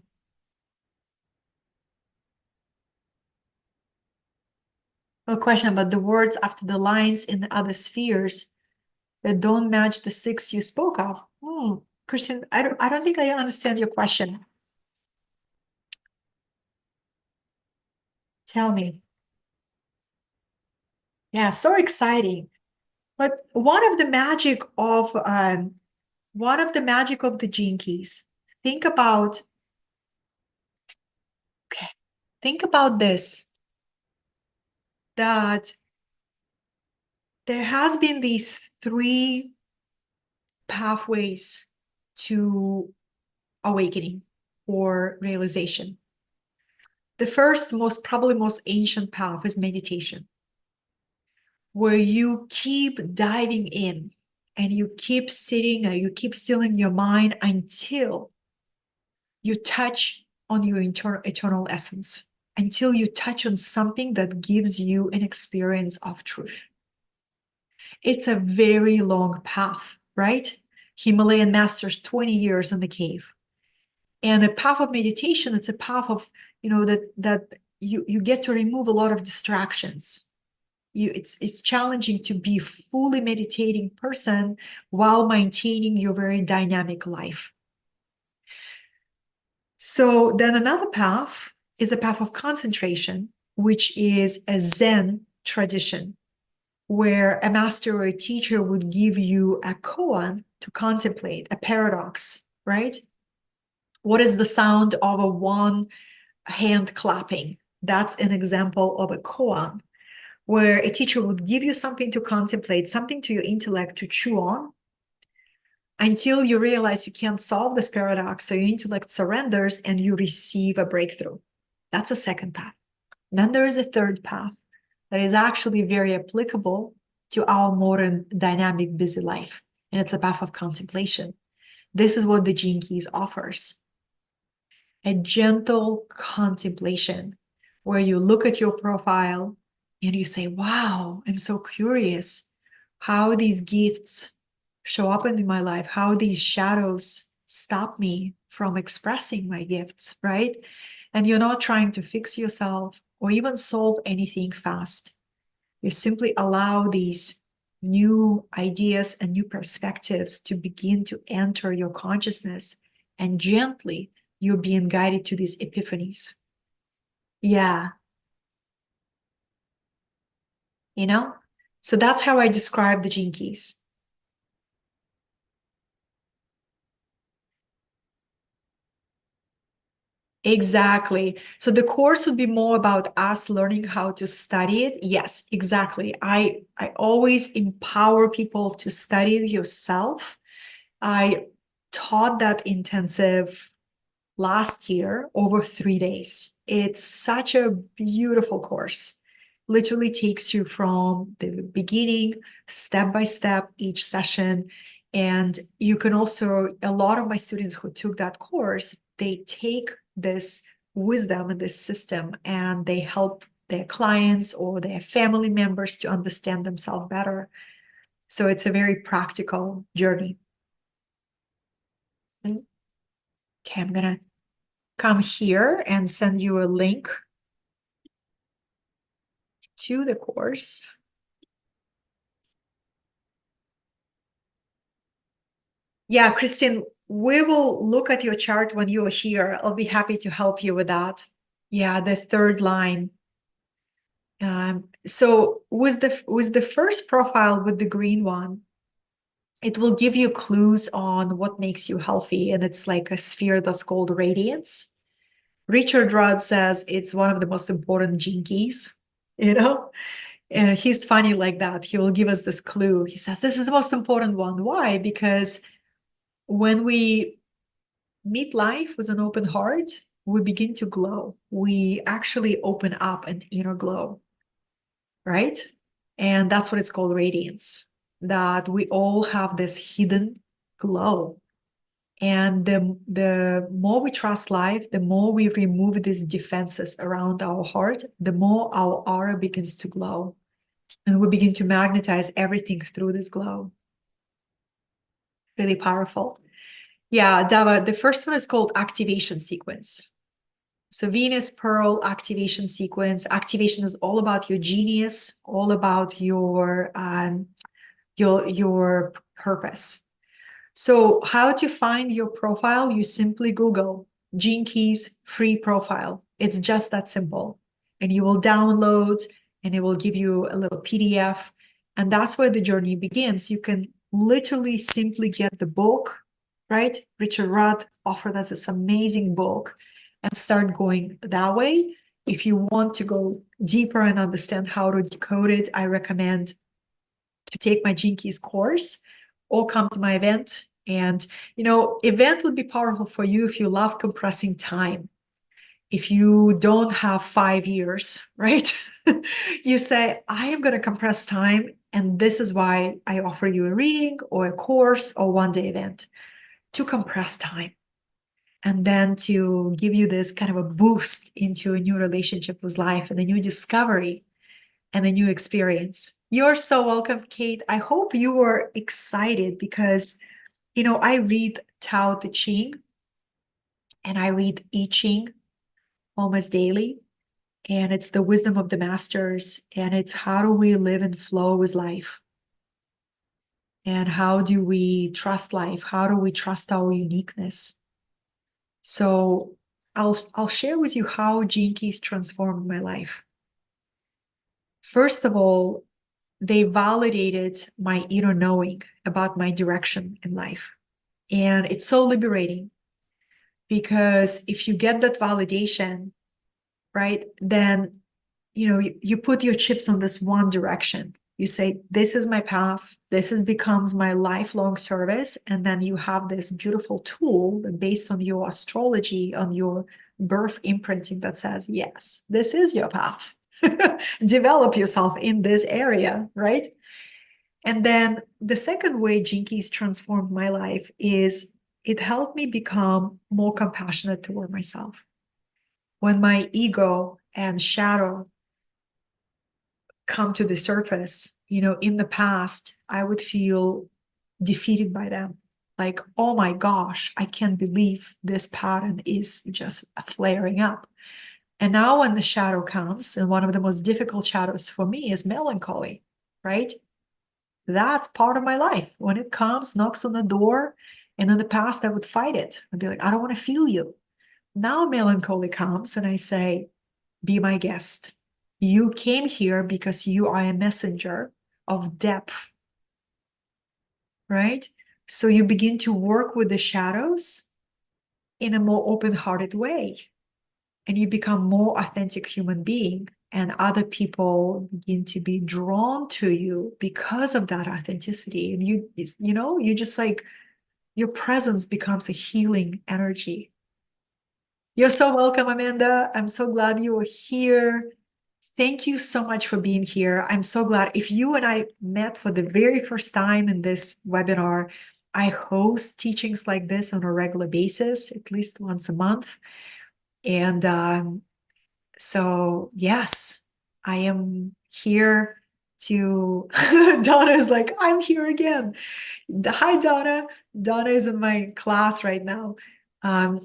A question about the words after the lines in the other spheres that don't match the six you spoke of. Christian, I don't think I understand your question. Tell me. Yeah, so exciting. But one of the magic of the Gene Keys. Think about, okay, think about this, that there has been these three pathways to awakening or realization. The first, probably most ancient path is meditation, where you keep diving in and you keep sitting, you keep stilling your mind until you touch on your eternal essence, until you touch on something that gives you an experience of truth. It's a very long path, right? Himalayan masters, 20 years in the cave. And a path of meditation, it's a path of, that you get to remove a lot of distractions. It's challenging to be fully meditating person while maintaining your very dynamic life. So then another path is a path of concentration, which is a Zen tradition, where a master or a teacher would give you a koan to contemplate, a paradox, right? What is the sound of a one hand clapping? That's an example of a koan, where a teacher would give you something to contemplate, something to your intellect to chew on, until you realize you can't solve this paradox. So your intellect surrenders and you receive a breakthrough. That's a second path. Then there is a third path that is actually very applicable to our modern dynamic, busy life. And it's a path of contemplation. This is what the Gene Keys offers. A gentle contemplation where you look at your profile and you say, wow, I'm so curious how these gifts show up in my life, how these shadows stop me from expressing my gifts, right? And you're not trying to fix yourself or even solve anything fast. You simply allow these new ideas and new perspectives to begin to enter your consciousness, and gently you're being guided to these epiphanies. Yeah. So that's how I describe the Gene Keys. Exactly. So the course would be more about us learning how to study it. Yes, exactly. I always empower people to study it yourself. I taught that intensive last year over 3 days. It's such a beautiful course. Literally takes you from the beginning, step by step, each session. And you can also, a lot of my students who took that course, they take this wisdom and this system and they help their clients or their family members to understand themselves better. So it's a very practical journey. Okay, I'm gonna come here and send you a link. to the course. Yeah, Christine, we will look at your chart when you are here. I'll be happy to help you with that. Yeah, the third line. So with the first profile, with the green one, it will give you clues on what makes you healthy, and it's like a sphere that's called radiance. Richard Rudd says it's one of the most important gene keys, you know? And he's funny like that. He will give us this clue. He says, this is the most important one. Why? Because when we meet life with an open heart, we begin to glow. We actually open up an inner glow, right? And that's what it's called, radiance, that we all have this hidden glow. And the more we trust life, the more we remove these defenses around our heart, the more our aura begins to glow. And we begin to magnetize everything through this glow. Really powerful. Yeah, Dava, the first one is called activation sequence. So Venus, Pearl, activation sequence. Activation is all about your genius, all about your purpose. So how to find your profile? You simply Google Gene Keys free profile. It's just that simple. And you will download, and it will give you a little PDF. And that's where the journey begins. You can literally simply get the book, right? Richard Rudd offered us this amazing book, and start going that way. If you want to go deeper and understand how to decode it, I recommend to take my Gene Keys course or come to my event. And, event would be powerful for you if you love compressing time. If you don't have 5 years, right? You say, I am going to compress time. And this is why I offer you a reading or a course or one-day event, to compress time. And then to give you this kind of a boost into a new relationship with life and a new discovery and a new experience. You're so welcome, Kate. I hope you were excited because, I read Tao Te Ching and I read I Ching almost daily. And it's the wisdom of the masters. And it's how do we live in flow with life? And how do we trust life? How do we trust our uniqueness? So I'll share with you how Gene Keys transformed my life. First of all, they validated my inner knowing about my direction in life. And it's so liberating, because if you get that validation, right, then, you put your chips on this one direction. You say, this is my path. This becomes my lifelong service. And then you have this beautiful tool based on your astrology, on your birth imprinting, that says, yes, this is your path. Develop yourself in this area, right? And then the second way Gene Keys transformed my life is it helped me become more compassionate toward myself. When my ego and shadow come to the surface, in the past, I would feel defeated by them. Like, oh my gosh, I can't believe this pattern is just flaring up. And now when the shadow comes, and one of the most difficult shadows for me is melancholy, right? That's part of my life. When it comes, knocks on the door, and in the past, I would fight it. I'd be like, I don't want to feel you. Now melancholy comes, and I say, be my guest. You came here because you are a messenger of depth, right? So you begin to work with the shadows in a more open-hearted way, and you become more authentic human being, and other people begin to be drawn to you because of that authenticity. And you just like, your presence becomes a healing energy. You're so welcome, Amanda. I'm so glad you were here. Thank you so much for being here. I'm so glad. If you and I met for the very first time in this webinar, I host teachings like this on a regular basis, at least once a month. And so, yes, I am here to, Donna is like, I'm here again. Hi, Donna. Donna is in my class right now.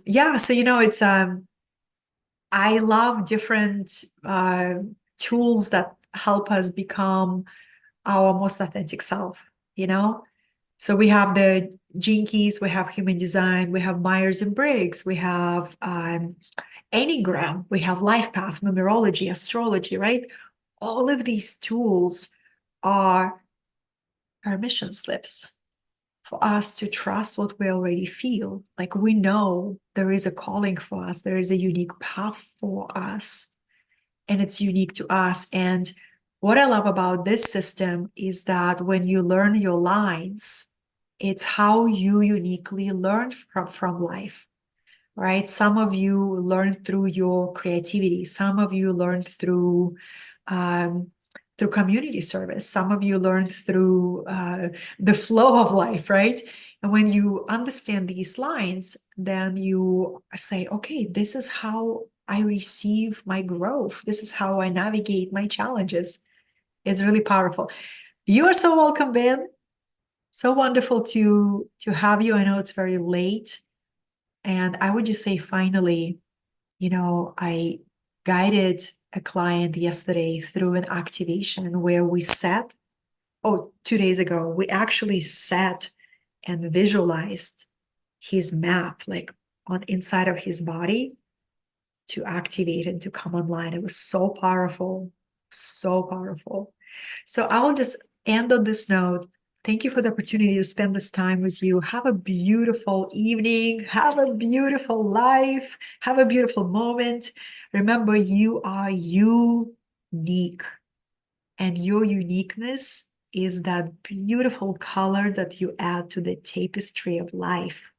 Yeah, so, I love different tools that help us become our most authentic self, you know? So we have the Gene Keys, we have Human Design, we have Myers and Briggs, we have Enneagram, we have Life Path, numerology, astrology, right? All of these tools are permission slips for us to trust what we already feel. Like we know there is a calling for us, there is a unique path for us, and it's unique to us. And what I love about this system is that when you learn your lines, it's how you uniquely learn from life, right? Some of you learn through your creativity. Some of you learn um, through community service. Some of you learn through the flow of life, right? And when you understand these lines, then you say, okay, this is how I receive my growth. This is how I navigate my challenges. It's really powerful. You are so welcome, Ben. So wonderful to have you. I know it's very late. And I would just say, finally, I guided a client yesterday through an activation where we sat, 2 days ago, we actually sat and visualized his map, like on inside of his body to activate and to come online. It was so powerful, so powerful. So I will just end on this note. Thank you for the opportunity to spend this time with you. Have a beautiful evening. Have a beautiful life. Have a beautiful moment. Remember, you are unique, and your uniqueness is that beautiful color that you add to the tapestry of life.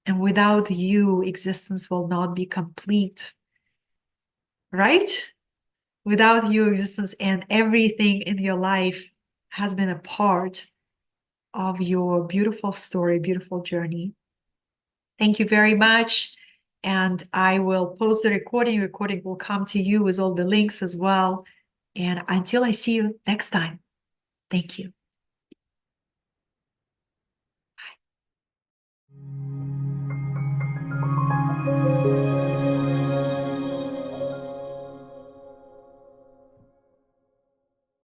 And without you, existence will not be complete, right? Without you, existence and everything in your life has been a part of your beautiful story, beautiful journey. Thank you very much. And I will post the recording. Recording will come to you with all the links as well. And until I see you next time, thank you.